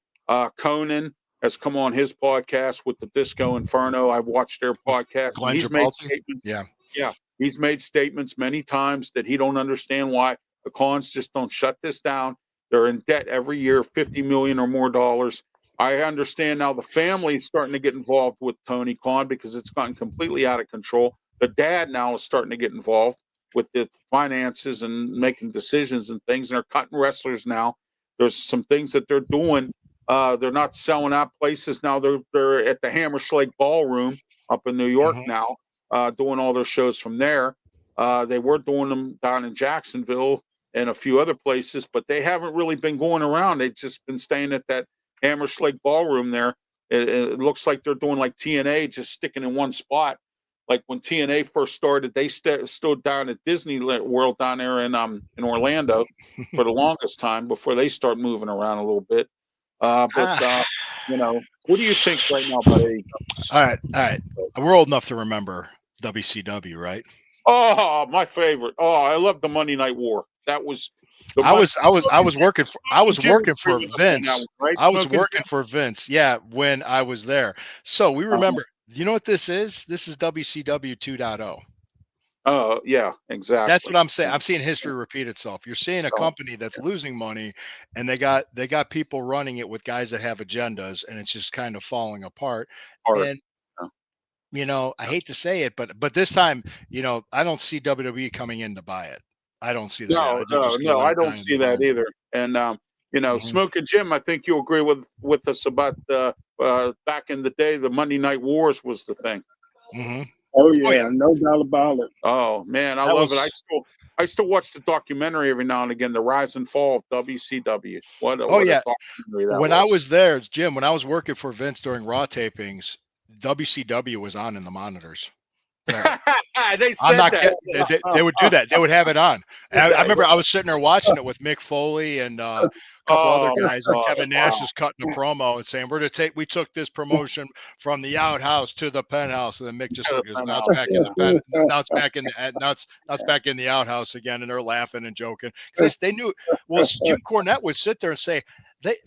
Conan has come on his podcast with the Disco Inferno. I've watched their podcast. Glenn He's made Tripalti? statements. Yeah. Yeah, he's made statements many times that he don't understand why the Khans just don't shut this down. They're in debt every year, $50 million or more dollars. I understand now the family is starting to get involved with Tony Khan because it's gotten completely out of control. The dad now is starting to get involved with the finances and making decisions and things, and they're cutting wrestlers now. There's some things that they're doing. They're not selling out places now. They're at the Hammerschlag Ballroom up in New York now, doing all their shows from there. They were doing them down in Jacksonville and a few other places, but they haven't really been going around. They've just been staying at that Hammerschlag Ballroom there. It looks like they're doing like TNA, just sticking in one spot. Like when TNA first started, they stood down at Disney World down there in Orlando for the longest time before they start moving around a little bit. What do you think right now about AEW? All right. We're old enough to remember WCW, right? Oh, my favorite. Oh, I love the Monday Night War. That was the I was working for Vince. right? I was Smokin' working Jim? for Vince. Yeah, when I was there. So we remember. You know what this is? This is WCW 2.0. Oh, yeah, exactly. That's what I'm saying. I'm seeing history repeat itself. You're seeing a company that's losing money, and they got people running it with guys that have agendas, and it's just kind of falling apart. And I hate to say it, but this time, I don't see WWE coming in to buy it. I don't see that. No, I don't see that either. And You know, Mhm. Smokin' Jim, I think you agree with us about back in the day, the Monday Night Wars was the thing. Mhm. Oh Oh yeah, yeah, no doubt about it. Oh man, I that love it. was. I still watch the documentary every now and again, the rise and fall of WCW. Oh What a yeah, documentary that when I was. was there, Jim, when I was working for Vince during Raw tapings, WCW was on in the monitors. Yeah. They I'm said not that. kidding. They would do that. They would have it on. Said And I that, remember I yeah. was sitting there watching it with Mick Foley and a couple other Oh my guys, and gosh! Kevin Nash Wow. is cutting a promo and saying, we took this promotion from the outhouse to the penthouse." And then Mick just To the looked, goes, "Now it's penthouse. back in the now it's back in the now it's back in the outhouse again." And they're laughing and joking because they knew. Well, Jim Cornette would sit there and say,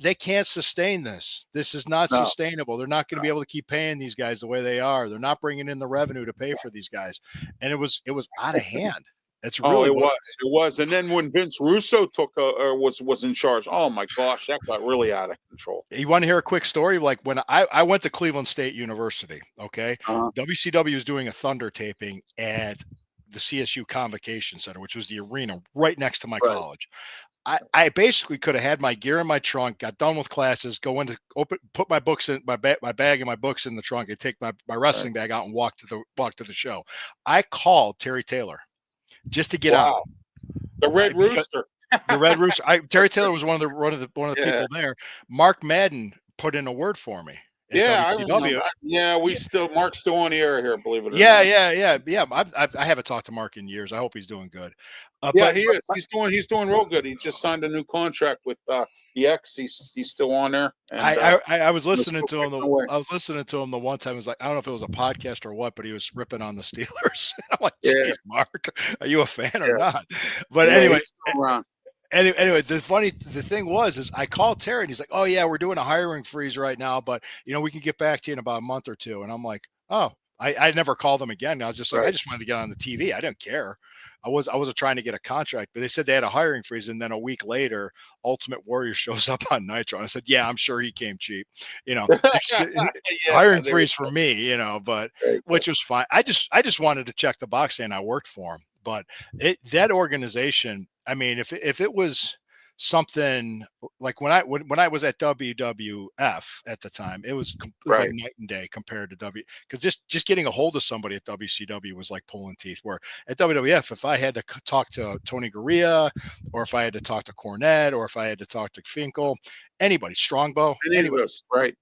they can't sustain this. This is not No. sustainable. They're not going to be able to keep paying these guys the way they are. They're not bringing in the revenue to pay for these guys. And it was out of hand. That's Oh, really it what. was. It was. And then when Vince Russo took or was in charge, oh my gosh, that got really out of control. You want to hear a quick story? Like when I went to Cleveland State University, okay, Uh-huh. WCW was doing a Thunder taping at the CSU Convocation Center, which was the arena right next to my Right. college. I basically could have had my gear in my trunk, got done with classes, go into put my books in my bag and my books in the trunk, and take my wrestling bag out and walk to the show. I called Terry Taylor just to get on. Wow. The Red Because Rooster. the Red Rooster. Terry Taylor was one of the Yeah. people there. Mark Madden put in a word for me at Yeah, I WCW. remember. Yeah, Mark's still on the air here, believe it or Yeah, not. yeah. I haven't talked to Mark in years. I hope he's doing good. Yeah, he is. He's doing real good. He just signed a new contract with the X. He's still on there. And I was it's listening still to him. kicking away. I was listening to him the one time. It was like, I don't know if it was a podcast or what, but he was ripping on the Steelers. I'm like, Yeah, "Geez, Mark, are you a fan or yeah, not?" But yeah, anyway, he's still around. anyway, the thing was is I called Terry and he's like, "Oh yeah, we're doing a hiring freeze right now, but we can get back to you in about a month or two." And I'm like, "Oh." I never called them again. I was just like, I Right. just wanted to get on the TV. I didn't care. I wasn't trying to get a contract, but they said they had a hiring freeze, and then a week later, Ultimate Warrior shows up on Nitro. And I said, "Yeah, I'm sure he came cheap." Yeah, Hiring there you freeze for me, but there you go. which was fine. I just wanted to check the box saying I worked for him. But that organization, I mean, if it was something like when I was at WWF at the time, it was like Right. night and day compared to because just getting a hold of somebody at WCW was like pulling teeth. Where at WWF, if I had to talk to Tony Gurria, or if I had to talk to Cornette, or if I had to talk to Finkel, anybody, Strongbow, Any of anybody, this, right?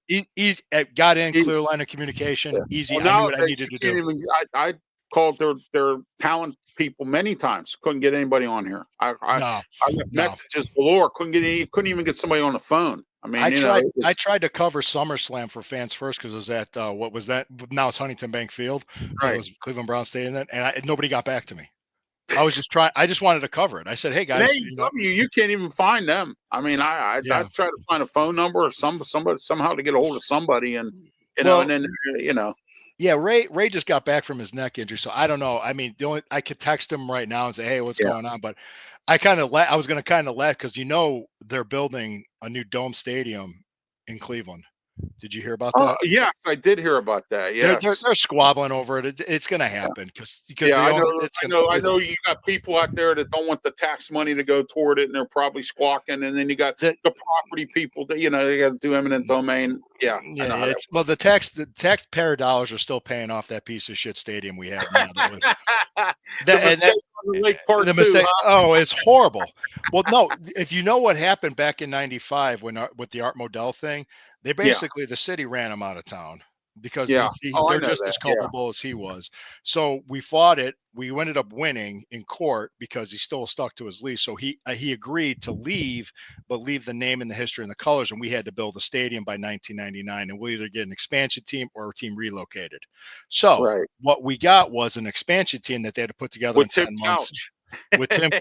got in, Easy. clear line of communication, Yeah. easy. Well, I knew what I nowadays you needed to can't do. even. I called their talent people many times. Couldn't get anybody on here. No, I left no. messages galore. Couldn't even get somebody on the phone. I mean, I tried to cover SummerSlam for Fans First because it was at what was that? Now it's Huntington Bank Field, but it right. was Cleveland Browns Stadium then, and nobody got back to me. I was just trying. I just wanted to cover it. I said, "Hey And guys, AEW, you can't even find them. I mean, I yeah." try to find a phone number or somebody somehow to get a hold of somebody, and and Well, then yeah, Ray just got back from his neck injury, so I don't know. I mean, I could text him right now and say, "Hey, what's yeah. going on?" But I was going to kind of laugh because they're building a new dome stadium in Cleveland. Did you hear about that? Yes, I did hear about that. Yes. They're squabbling over it. It's going to happen because Yeah, the I owner. know, It's I going know, I it's know. You got people out there that don't want the tax money to go toward it, and they're probably squawking. And then you got the the property people that they got to do eminent domain. Yeah, I Yeah, know how that it's well the taxpayer dollars are still paying off that piece of shit stadium we have now. That was works. The that and mistake on the lake part the two, mistake. huh? Oh, it's horrible. Well, no, if you know what happened back in '95 when with the Art Modell thing, Yeah, the city ran him out of town because yeah. Oh, I they're know just that. as Yeah, culpable as he was. So we fought it. We ended up winning in court because he still stuck to his lease. So he agreed to leave, but leave the name and the history and the colors. And we had to build a stadium by 1999, and we'll either get an expansion team or a team relocated. So right. what we got was an expansion team that they had to put together With in Tim 10 months Couch. with Tim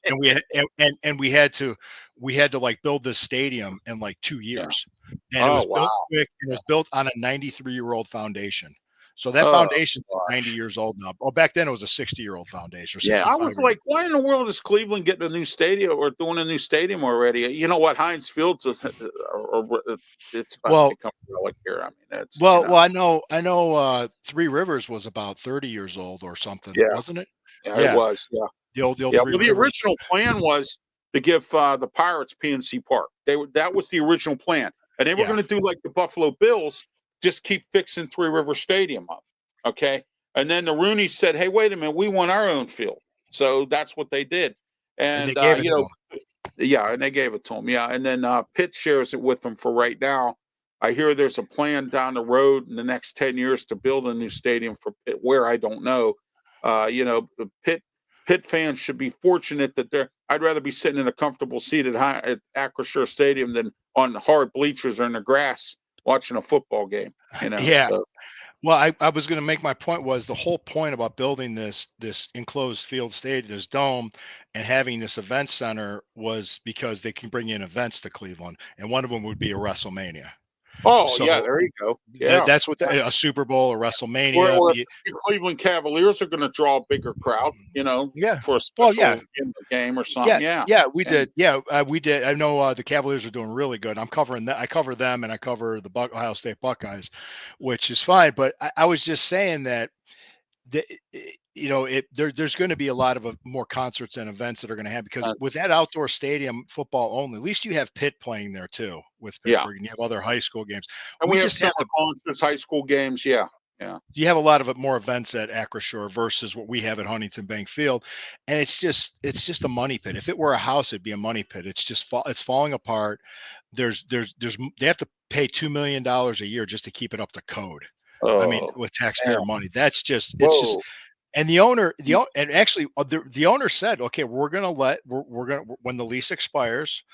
and we had to like build this stadium in like 2 Yeah. years. And it Oh was built wow. quick, and it was built on a 93-year-old foundation. So that Oh foundation is 90 gosh. years old now. Well, back then it was a 60-year-old foundation or Yeah, I 65 was year. like, why in the world is Cleveland getting a new stadium or doing a new stadium already? You know what? Heinz Fields is, it's about to Well, become a relic here. I mean, it's well, I know Three Rivers was about 30 years old or something, yeah, wasn't it? yeah, it Yeah, was. Yeah, the old yeah. Three Well, the Rivers. original plan was to give the Pirates PNC Park. That was the original plan, and they were Yeah. going to do like the Buffalo Bills, just keep fixing Three River Stadium up. Okay, and then the Rooney said, "Hey, wait a minute, we want our own field." So that's what they did, And they and gave it to him. yeah, and they gave it to him. Yeah, and then Pitt shares it with them for right now. I hear there's a plan down the road in the next 10 years to build a new stadium for Pitt. Where I don't know. The Pitt fans should be fortunate that they're. I'd rather be sitting in a comfortable seat at Acrisure Stadium than on the hard bleachers or in the grass watching a football game. Yeah. So Well, I was going to make my point was the whole point about building this enclosed field stage, this dome, and having this event center was because they can bring in events to Cleveland, and one of them would be a WrestleMania. oh yeah, So there you go. Yeah, that's what a Super Bowl, a WrestleMania. or the Cleveland Cavaliers are going to draw a bigger crowd, Yeah. for a Well, yeah. special game or Yeah, something. Yeah, yeah, we and, did. Yeah, we did. I know the Cavaliers are doing really good. I'm covering that. I cover them, and I cover the Ohio State Buckeyes, which is fine. But I was just saying that there's going to be a lot of more concerts and events that are going to happen because with that outdoor stadium football only, at least you have Pitt playing there too with yeah, Pittsburgh, and you have other high school games. and We we have just have summer concerts, high school games. Yeah, yeah. you have a lot of more events at Acrisure versus what we have at Huntington Bank Field, and it's just a money pit. If it were a house, it'd be a money pit. It's just it's falling apart. There's they have to pay $2 million a year just to keep it up to code. I mean, Oh, with yeah. taxpayer money, it's just Whoa. and and actually the owner said, okay, we're gonna when the lease expires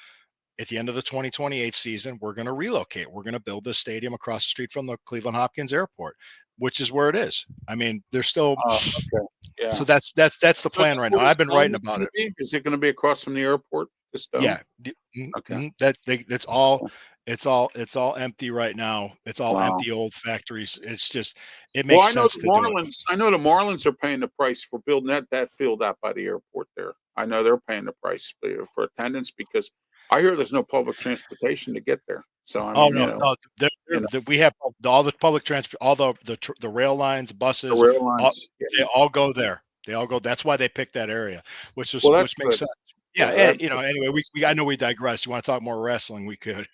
at the end of the 2028 season, we're going to relocate. We're going to build this stadium across the street from the Cleveland Hopkins Airport, which is where it is. I mean, they're still. Okay. Yeah. So that's the So plan that's right where now. this I've been dome writing is about gonna it. be? Is it going to be across from the airport? This dome? Yeah. Okay. It's all empty right now. It's all Wow. empty old factories. It's just it Well, makes sense to do it. I know the Marlins are paying the price for building that field out by the airport there. I know they're paying the price for attendance because I hear there's no public transportation to get there. So I Oh mean, no, no, we have all the public transport, all the rail lines, the buses, rail all, lines. they Yeah. all go there. They all go. That's why they picked that area, Well, that's which makes good. sense. Yeah, Yeah, and anyway, I know we digress. You want to talk more wrestling? We could.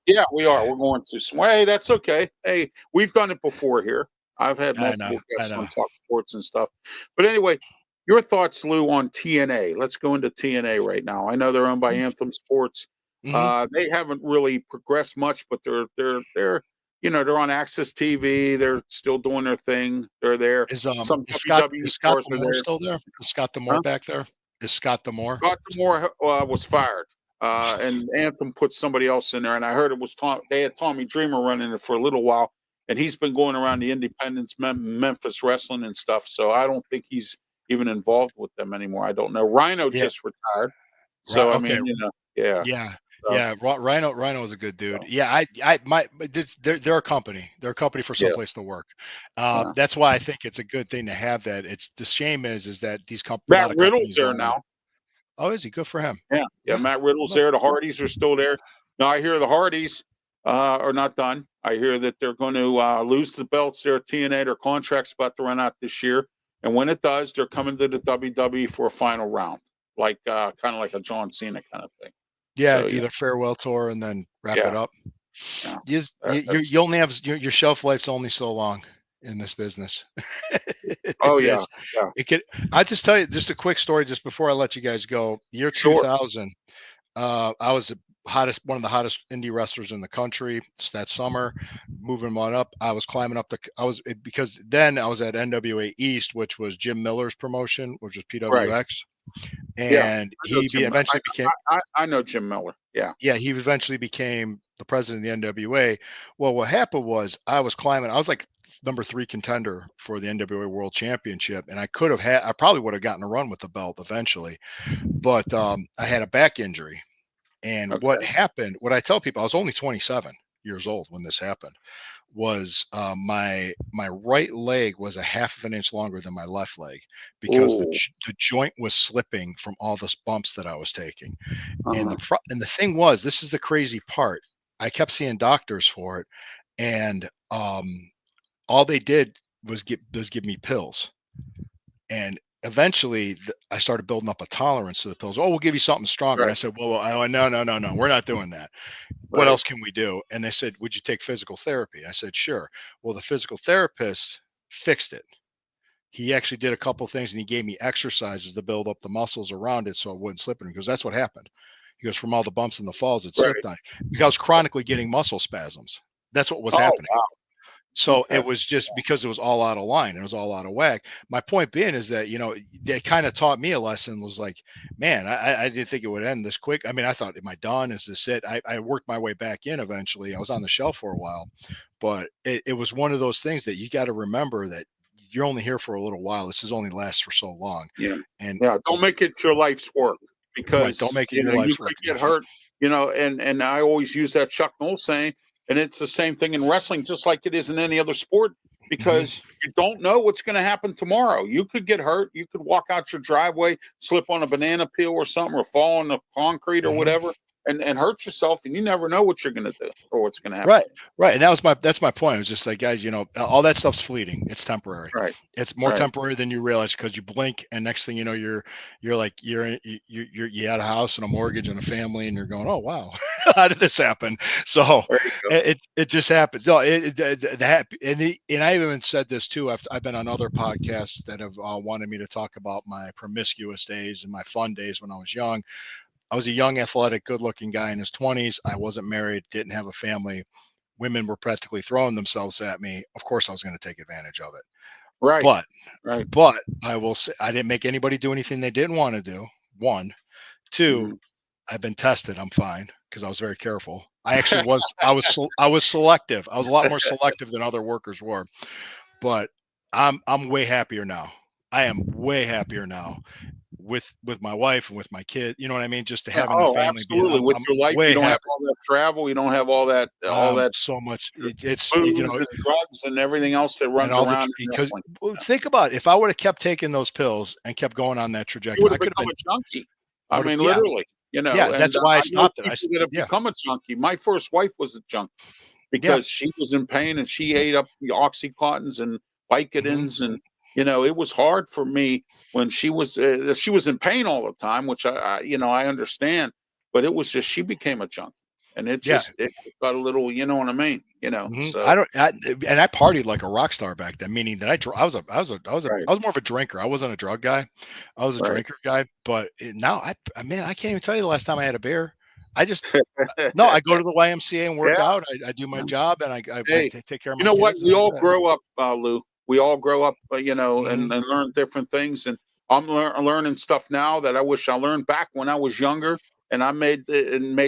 yeah, we are. We're going to. Hey, that's okay. Hey, we've done it before here. I've had I know, multiple I guests know. on Talk Sports and stuff. But anyway, your thoughts, Lou, on TNA. Let's go into TNA right now. I know they're owned by Anthem Sports. Mm-hmm. They haven't really progressed much, but they're they're on Access TV. They're still doing their thing. They're there. Some WWE Is Scott stars are Demore there. still there? Is Scott Huh? Demore back there? Is Scott Demore? Scott Demore was fired, and Anthem put somebody else in there. And I heard it was they had Tommy Dreamer running it for a little while, and he's been going around the independents, Memphis wrestling and stuff. So I don't think he's even involved with them anymore. I don't know. Rhino Yeah. just retired, Right. so I Okay. mean, yeah. Yeah. So, Yeah, Rhino is a good dude. so, Yeah, they're a company. They're a company for yeah, someplace to work. yeah. That's why I think it's a good thing to have that. It's the shame is that a Matt lot of Riddle's companies there don't. now. Oh, is he good for him? Yeah, yeah. Yeah. Matt Riddle's there. The Hardys are still there. Now I hear the Hardys are not done. I hear that they're going to lose the belts there at TNA. Their contract's about to run out this year, and when it does, they're coming to the WWE for a final round, like kind of like a John Cena kind of thing. Yeah, So do yeah, their farewell tour and then wrap it yeah, up. yeah. That's You only have your shelf life's only so long in this business. It oh yeah, is. yeah. It could. I just tell you just a quick story just before I let you guys go. Year Sure. 2000. I was one of the hottest indie wrestlers in the country. It's that summer, moving on up. I was climbing up because then I was at NWA East, which was Jim Miller's promotion, which was Right. PWX, Yeah. and I know eventually became. I know Jim Miller. Yeah. Yeah, he eventually became the president of the NWA. Well, what happened was I was climbing. I was like number 3 contender for the NWA World Championship, and I probably would have gotten a run with the belt eventually, but I had a back injury. And Okay. what I tell people, I was only 27 years old when this happened, was my right leg was a half of an inch longer than my left leg because Oh. the joint was slipping from all the bumps that I was taking. And Uh-huh. the thing was, this is the crazy part. I kept seeing doctors for it, and all they did was give me pills. And eventually I started building up a tolerance to the pills. Oh, we'll give you something stronger. And I Right. said, well, no, we're not doing that. What Right. else can we do? And they said, would you take physical therapy? I said, sure. Well, the physical therapist fixed it. He actually did a couple of things and he gave me exercises to build up the muscles around it so it wouldn't slip in, because that's what happened. He goes, from all the bumps and the falls, it Right. slipped on it. Because I was chronically getting muscle spasms. That's what was Oh, happening. wow. So Okay. it was just because it was all out of line. It was all out of whack. My point being is that, they kind of taught me a lesson. Was like, man, I didn't think it would end this quick. I mean, I thought, am I done? Is this it? I worked my way back in eventually. I was on the shelf for a while, but it was one of those things that you got to remember that you're only here for a little while. This is only lasts for so long. Yeah. And Yeah. Don't make it your life's work, right, don't because, make it your you life's could work. get hurt, and I always use that Chuck Noll saying, and it's the same thing in wrestling, just like it is in any other sport, because you don't know what's going to happen tomorrow. You could get hurt. You could walk out your driveway, slip on a banana peel or something, or fall on the concrete or whatever, and hurt yourself, and you never know what you're going to do or what's going to happen. Right. And that's my point. It was just like, guys, all that stuff's fleeting. It's temporary. Right. It's more Right. temporary than you realize, because you blink and next thing you know, you had a house and a mortgage and a family and you're going, oh wow, how did this happen? So There you go. it just happens. No, and I even said this too. I've been on other podcasts that have wanted me to talk about my promiscuous days and my fun days when I was young. I was a young, athletic, good-looking guy in his 20s. I wasn't married, didn't have a family. Women were practically throwing themselves at me. Of course, I was going to take advantage of it. Right. But Right. but I will say I didn't make anybody do anything they didn't want to do. One, two, I've been tested. I'm fine because I was very careful. I actually was. I was selective. I was a lot more selective than other workers were. But I'm way happier now. I am way happier now with my wife and with my kid. You know what I mean? Just to having the Oh, family being. absolutely. With I'm your life, you way don't have happier. all that travel. You don't have all that So much. It's booze and drugs and everything else that and runs all the around. because think about it, if I would have kept taking those pills and kept going on that You trajectory, would I have could have become been. a junkie. I I would have. mean, Yeah, literally, yeah. and That's why I I know stopped it. people that have Yeah, become a junkie. My first wife was a junkie yeah. because she was in pain and she ate up the Oxycontins and Mhm. Vicodins, and it was hard for me when she was in pain all the time, which I understand, but it was just she became a junkie, and it Yeah. just it got a little, you know what I mean, I so don't. And I partied like a rock star back then, meaning that right, I was more of a drinker. I wasn't a drug guy. I was a right. drinker guy. But now, man, I can't even tell you the last time I had a beer. I just no. I go to the YMCA and work Yeah. out. I do my job and I Hey, take care of you my know what? kids, and We that's all it. grow up, Lou. We all grow up, Mhm. and learn different things. And I'm learning stuff now that I wish I learned back when I was younger. And I made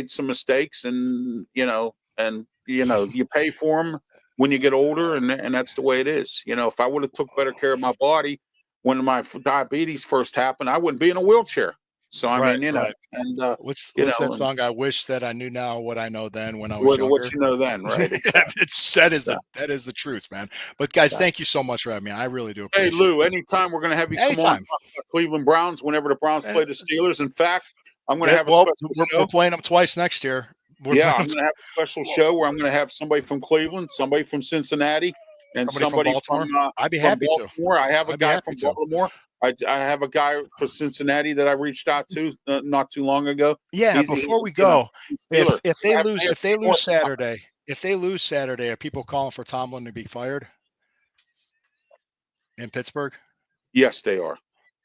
some mistakes, and you pay for them when you get older, and that's the way it is. If I would have took better care of my body when my diabetes first happened, I wouldn't be in a wheelchair. So I Right, mean, right. and What's that song? I wish that I knew now what I know then when I was what younger. you know then, right? Exactly. That is the truth, man. But guys, Exactly. thank you so much for having me. I really do Hey, appreciate Lou, it. anytime we're going to have you come on and Anytime. talk about Cleveland Browns whenever the Browns Eh, play the Steelers. In fact, I'm going to that have a well, special we're show. playing them twice next year. We're Yeah, playing I'm them going to have a special show where I'm going to have somebody from Cleveland, somebody from Cincinnati, and somebody from somebody Baltimore. I'd be from happy to. Baltimore. I have a I'd be guy happy from to. Baltimore. I have a guy for Cincinnati that I reached out to not too long ago. Yeah, He's before we go, he's a Steeler. if So I have they two more lose coming. Saturday, are people calling for Tomlin to be fired in Pittsburgh? Yes, they are.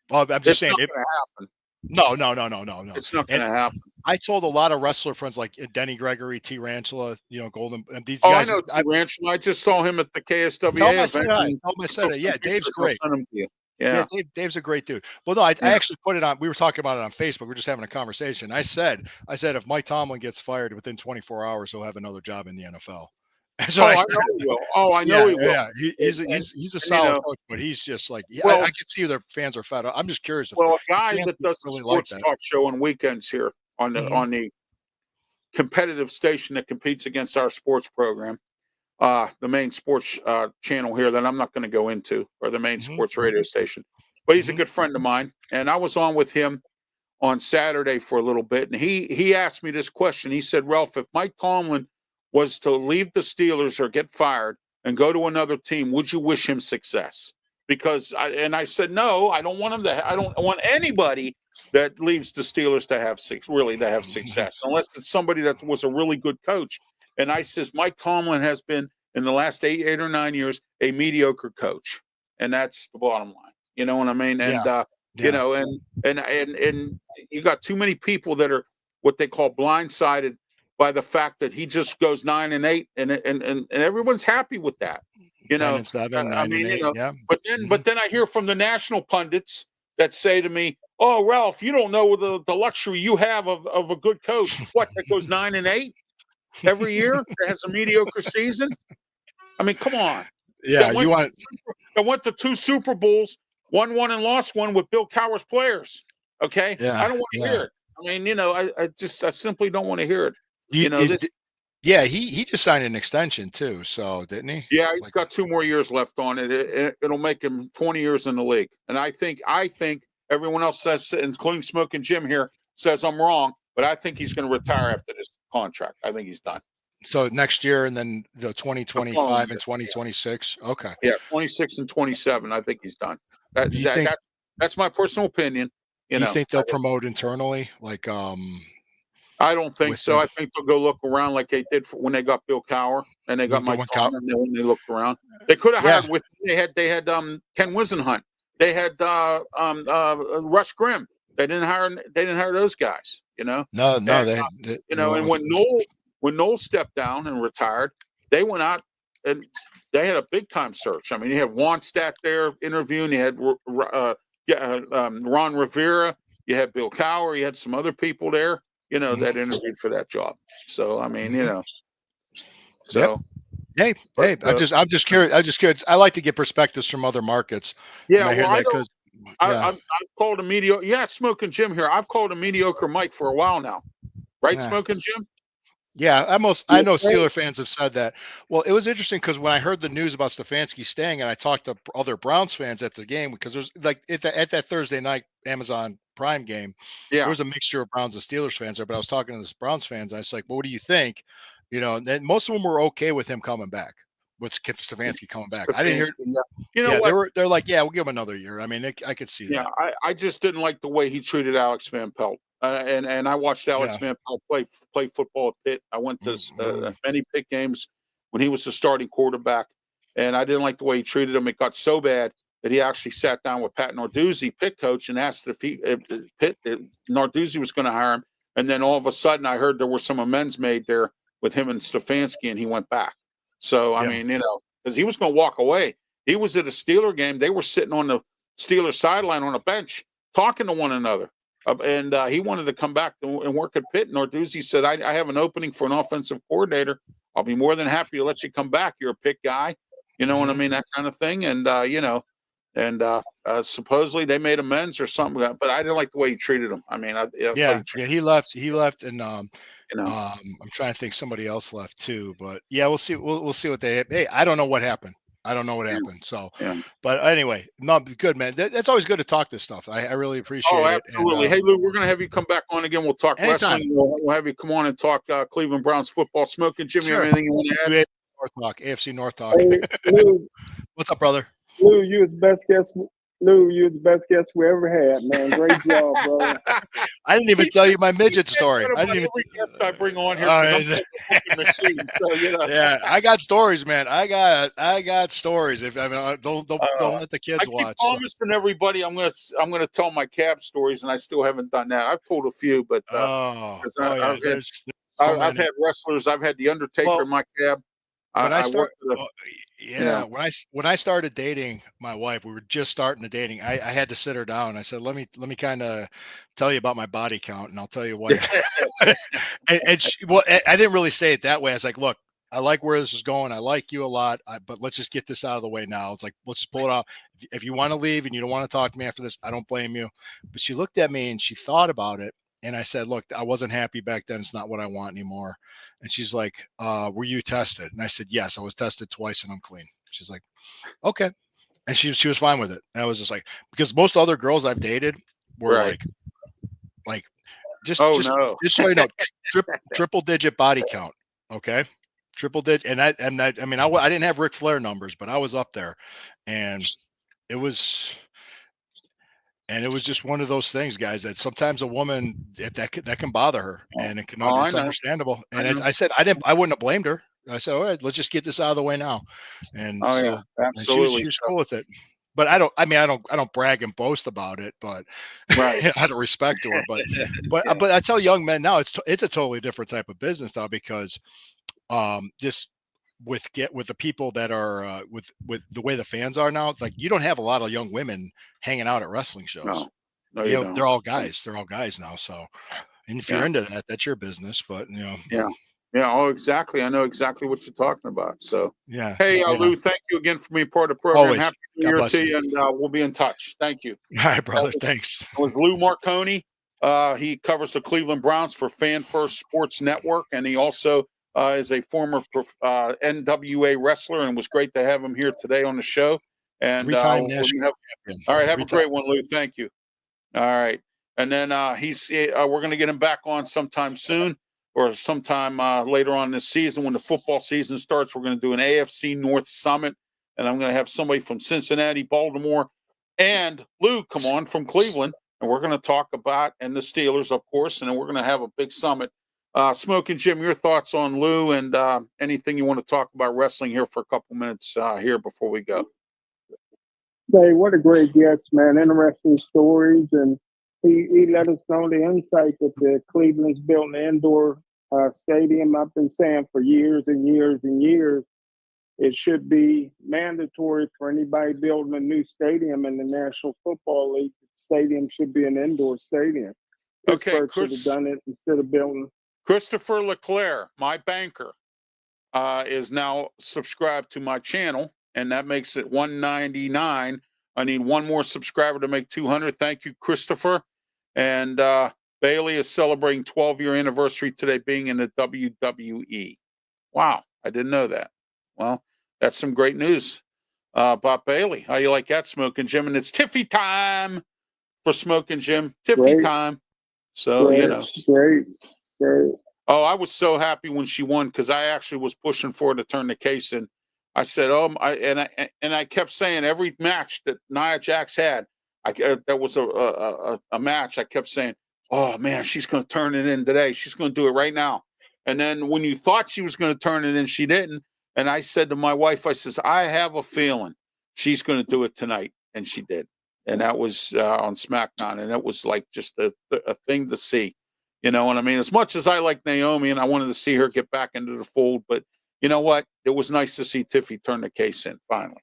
Well, I'm just It's saying not it. going to happen. No. It's not And going to happen. I told a lot of wrestler friends like Denny Gregory, T. Rantula, Golden, and these Oh, I guys. know T. Rancho. I just saw him at the Tell him KSWA I event, said hi. and Tell him I I said took it. some Yeah, Dave's pictures. I'll great. send them to you. Yeah, Yeah, Dave's a great dude. Well, no, I yeah. actually put it on. We were talking about it on Facebook. We're just having a conversation. I said if Mike Tomlin gets fired within 24 hours, he'll have another job in the NFL. That's what Oh, I I said. know he will. Oh, I know Yeah, he will. yeah. He's a And solid coach, but he's just like I well, can see the fans are fed up. I'm just curious if a the guy fans that does the really like sports that. talk show on weekends here on Hmm. the competitive station that competes against our sports program, the main sports channel here that I'm not going to go into, or the main Hmm. sports radio station. But he's a Hmm. good friend of mine, and I was on with him on Saturday for a little bit, and he asked me this question. He said, "Ralph, if Mike Tomlin was to leave the Steelers or get fired and go to another team, would you wish him success?" because I said, no, I don't want him to. I don't want anybody that leaves the Steelers to have success, unless it's somebody that was a really good coach. And I says, Mike Tomlin has been in the last 8 or 9 years a mediocre coach, and that's the bottom line. You know what I mean? And you know, and you got too many people that are what they call blindsided by the fact that he just goes 9-8, and everyone's happy with that. You 10 know, and 7, I 9 mean, and 8. you know, Yeah. but then I hear from the national pundits that say to me, "Oh, Ralph, you don't know the luxury you have of a good coach. What, that goes 9-8 every year, that has a mediocre season? I mean, come on. Yeah. That went that went to 2 Super Bowls, won one and lost one with Bill Cowher's players. Okay, Yeah. I don't want to hear it. I mean, you know, I simply don't want to hear it. You know, this. Yeah, he just signed an extension too. So didn't he? Yeah, he's got 2 more years left on it. It'll make him 20 years in the league. And I think everyone else says, including Smokin' Jim here, says I'm wrong, but I think he's going to retire after this contract. I think he's done. So next year, and then the 2025 and 2026. Okay. Yeah, 26 and 27. I think he's done. Do you think That's my personal opinion. do you think they'll promote internally, like I don't think so. I think they'll go look around like they did when they got Bill Cowher and they got Mike Tomlin. When they looked around, they could have hired with. They had Ken Wisenhunt. They had Rush Grimm. They didn't hire those guys. You know. No. You know, and when Noel stepped down and retired, they went out and they had a big time search. I mean, you had Wannstedt there interviewing. You had Ron Rivera. You had Bill Cowher. You had some other people there, you know, that interviewed for that job. So, I mean, you know, so. Yep. Hey, I'm just curious. I like to get perspectives from other markets. Yeah, I've called a mediocre. Yeah, Smokin' Jim here. I've called a mediocre Mike for a while now. Right, Smokin' Jim? Yeah, I know Steeler fans have said that. Well, it was interesting because when I heard the news about Stefanski staying, and I talked to other Browns fans at the game, because there's like at that Thursday night Amazon Prime game, there was a mixture of Browns and Steelers fans there. But I was talking to this Browns fans. I was like, "Well, what do you think?" You know, and most of them were okay with him coming back, with Stefanski coming back. I didn't hear. You know what? They're like, "Yeah, we'll give him another year." I mean, I could see that. Yeah, I just didn't like the way he treated Alex Van Pelt. And I watched Alex Van Pelt play football at Pitt. I went to many Pitt games when he was the starting quarterback, and I didn't like the way he treated him. It got so bad that he actually sat down with Pat Narduzzi, Pitt coach, and asked if Narduzzi was going to hire him. And then all of a sudden, I heard there were some amends made there with him and Stefanski, and he went back. So I mean, you know, because he was going to walk away. He was at a Steeler game. They were sitting on the Steeler sideline on a bench talking to one another. And he wanted to come back and work at Pitt. Narduzzi said, I have an opening for an offensive coordinator. I'll be more than happy to let you come back. You're a Pitt guy. You know what I mean? That kind of thing. And, you know, and supposedly they made amends or something. But I didn't like the way he treated him. I mean, he left. And you know, I'm trying to think somebody else left too. But, yeah, we'll see. We'll see what they – hey, I don't know what happened. I don't know what happened. So, but anyway, no, good, man. That's always good to talk this stuff. I really appreciate it. Absolutely. And, hey, Lou, we're going to have you come back on again. We'll talk wrestling. We'll have you come on and talk Cleveland Browns football. Smokin' Jimmy, anything you want to add? AFC North Talk. Hey, Lou, what's up, brother? Lou, you was best guest. Lou, you was the best guest we ever had, man. Great job, bro. I didn't even tell you my midget story. I didn't even. Every guest I bring on here, I'm machine, so, you know. Yeah, I got stories, man. I got stories. If I mean, don't let the kids watch. I keep promising everybody I'm gonna tell my cab stories, and I still haven't done that. I've told a few, but I've had wrestlers. I've had the Undertaker in my cab. When I started dating my wife, we were just starting the dating. I had to sit her down. I said, let me kind of tell you about my body count, and I'll tell you what. I didn't really say it that way. I was like, look, I like where this is going. I like you a lot, but let's just get this out of the way now. It's like, let's just pull it off. If you want to leave and you don't want to talk to me after this, I don't blame you. But she looked at me and she thought about it. And I said, look, I wasn't happy back then. It's not what I want anymore. And she's like, were you tested? And I said, yes, I was tested twice and I'm clean. She's like, okay. And she was fine with it. And I was just like, because most other girls I've dated were just so you know, triple digit body count. Okay. Triple digit. I mean, I didn't have Ric Flair numbers, but I was up there. And it was, and it was just one of those things, guys, that sometimes a woman, if that can bother her, and I it's know. understandable. I And know. I said I wouldn't have blamed her. I said, all right, let's just get this out of the way now. And Oh, so, yeah, and absolutely. she was So, cool with it. But I mean, I don't brag and boast about it, but right. out of respect to her. But Yeah. but I tell young men now, it's a totally different type of business now, because just with the people that are with the way the fans are now, like, you don't have a lot of young women hanging out at wrestling shows. No, no, you don't. They're all guys. They're all guys now. So, and if you're Yeah. into that, that's your business. But Yeah. Yeah. Oh, exactly. I know exactly what you're talking about. So, yeah, hey, yeah. Lou, thank you again for being part of the program. Always. Happy New God Year bless to you. you, and we'll be in touch. Thank you. All right, brother. Thanks. That was Lou Marconi. He covers the Cleveland Browns for Fan First Sports Network, and he also is a former NWA wrestler, and it was great to have him here today on the show. And Three-time national champion. all right, have a Three-time. great one, Lou. Thank you. All right, and then we're going to get him back on sometime soon, or sometime later on this season when the football season starts. We're going to do an AFC North Summit, and I'm going to have somebody from Cincinnati, Baltimore, and Lou come on from Cleveland, and we're going to talk about, and the Steelers, of course, and then we're going to have a big summit. Smokin' Jim, your thoughts on Lou, and anything you want to talk about wrestling here for a couple minutes here before we go? Hey, what a great guest, man. Interesting stories. And he let us know the insight that the Cleveland's built an indoor stadium. I've been saying for years and years and years, it should be mandatory for anybody building a new stadium in the National Football League. The stadium should be an indoor stadium. Okay, Pittsburgh should have done it instead of building. Christopher Leclerc, my banker, is now subscribed to my channel, and that makes it 199. I need one more subscriber to make 200. Thank you, Christopher. And Bailey is celebrating 12-year anniversary today, being in the WWE. Wow, I didn't know that. Well, that's some great news about Bailey. How you like that, Smokin' Jim? And it's Tiffy time for Smokin' Jim. Tiffy time. So, Great. Oh, I was so happy when she won, because I actually was pushing for her to turn the case in. I said, I kept saying every match that Nia Jax had, that was a match. I kept saying, oh man, she's going to turn it in today. She's going to do it right now. And then when you thought she was going to turn it in, she didn't. And I said to my wife, I says, I have a feeling she's going to do it tonight, and she did. And that was on SmackDown, and it was like just a thing to see. You know what I mean? As much as I like Naomi and I wanted to see her get back into the fold, but you know what? It was nice to see Tiffy turn the case in finally,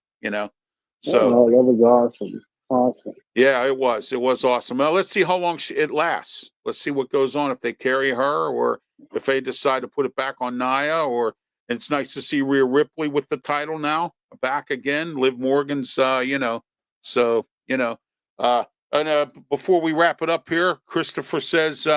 So, that was awesome. Awesome. Yeah, it was. It was awesome. Well, let's see how long it lasts. Let's see what goes on, if they carry her or if they decide to put it back on Nia. Or it's nice to see Rhea Ripley with the title now back again. Liv Morgan's, So, before we wrap it up here, Christopher says,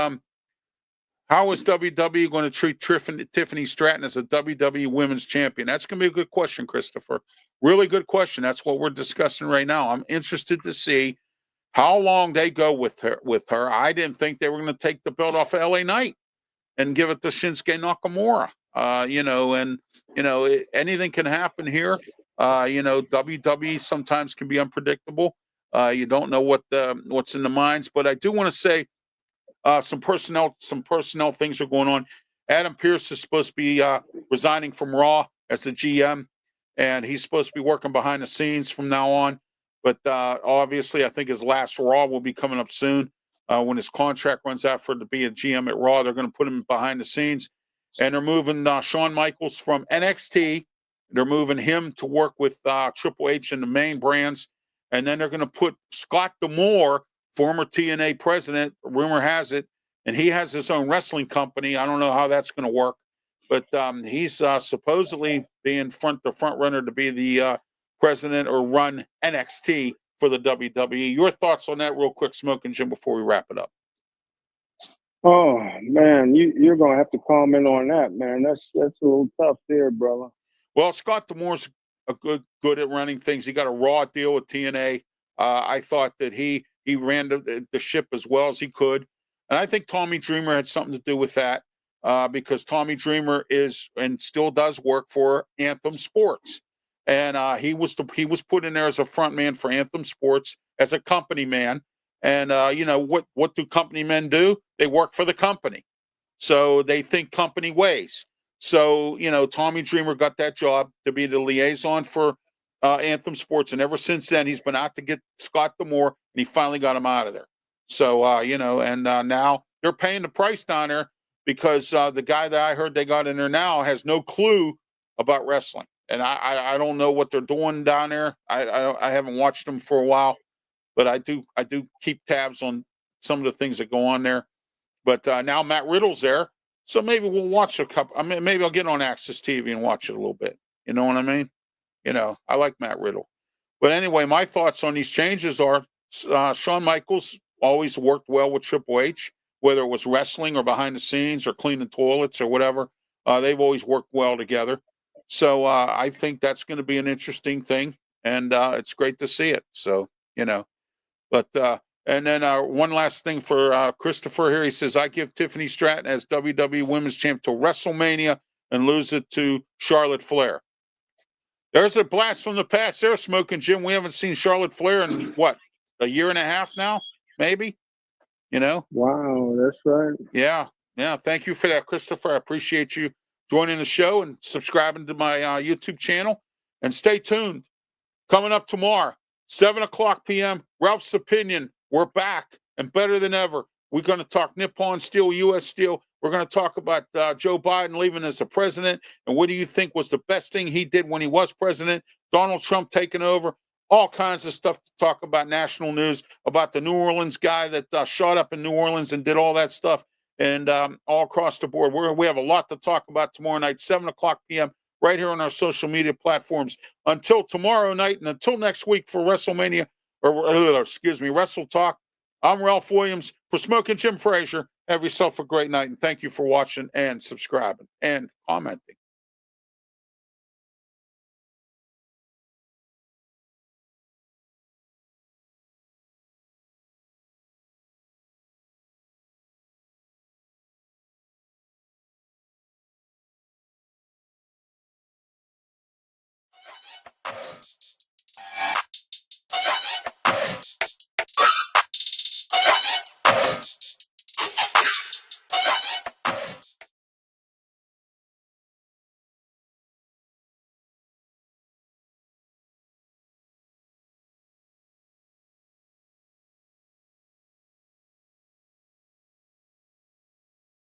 how is WWE going to treat Tiffany Stratton as a WWE Women's Champion? That's going to be a good question, Christopher. Really good question. That's what we're discussing right now. I'm interested to see how long they go with her. I didn't think they were going to take the belt off of LA Knight and give it to Shinsuke Nakamura. Anything can happen here. WWE sometimes can be unpredictable. You don't know what's in the minds, but I do want to say, some personnel things are going on. Adam Pearce is supposed to be resigning from Raw as the GM, and he's supposed to be working behind the scenes from now on. But obviously, I think his last Raw will be coming up soon. When his contract runs out to be a GM at Raw, they're going to put him behind the scenes. And they're moving Shawn Michaels from NXT. They're moving him to work with Triple H and the main brands. And then they're going to put Scott D'Amore, former TNA president, rumor has it, and he has his own wrestling company. I don't know how that's going to work, but he's supposedly being the front runner to be the president or run NXT for the WWE. Your thoughts on that, real quick, Smokin' Jim, before we wrap it up? Oh man, you're gonna have to comment on that, man. That's a little tough there, brother. Well, Scott D'Amore's good at running things. He got a Raw deal with TNA. I thought that he ran the ship as well as he could. And I think Tommy Dreamer had something to do with that because Tommy Dreamer is and still does work for Anthem Sports. and he was put in there as a front man for Anthem Sports as a company man. And what do company men do? They work for the company, so they think company ways. So Tommy Dreamer got that job to be the liaison for Anthem Sports, and ever since then he's been out to get Scott D'Amore, and he finally got him out of there. So now they're paying the price down there because the guy that I heard they got in there now has no clue about wrestling, and I don't know what they're doing down there. I haven't watched them for a while, but I do keep tabs on some of the things that go on there. But now Matt Riddle's there, so maybe we'll watch a couple. I mean, maybe I'll get on Access TV and watch it a little bit. You know what I mean? I like Matt Riddle. But anyway, my thoughts on these changes are Shawn Michaels always worked well with Triple H, whether it was wrestling or behind the scenes or cleaning toilets or whatever. They've always worked well together. So I think that's going to be an interesting thing, and it's great to see it. So, but and then one last thing for Christopher here. He says, I give Tiffany Stratton as WWE Women's Champ to WrestleMania and lose it to Charlotte Flair. There's a blast from the past there, Smokin' Jim. We haven't seen Charlotte Flair in, what, a year and a half now, maybe? Wow, that's right. Yeah. Thank you for that, Christopher. I appreciate you joining the show and subscribing to my YouTube channel. And stay tuned. Coming up tomorrow, 7 o'clock p.m., Ralph's Opinion. We're back and better than ever. We're going to talk Nippon Steel, U.S. Steel. We're going to talk about Joe Biden leaving as the president. And what do you think was the best thing he did when he was president? Donald Trump taking over. All kinds of stuff to talk about, national news, about the New Orleans guy that shot up in New Orleans and did all that stuff. And all across the board. We have a lot to talk about tomorrow night, 7 o'clock p.m., right here on our social media platforms. Until tomorrow night and until next week for WrestleMania, WrestleTalk, I'm Ralph Williams for Smokin' Jim Frazier. Have yourself a great night, and thank you for watching and subscribing and commenting.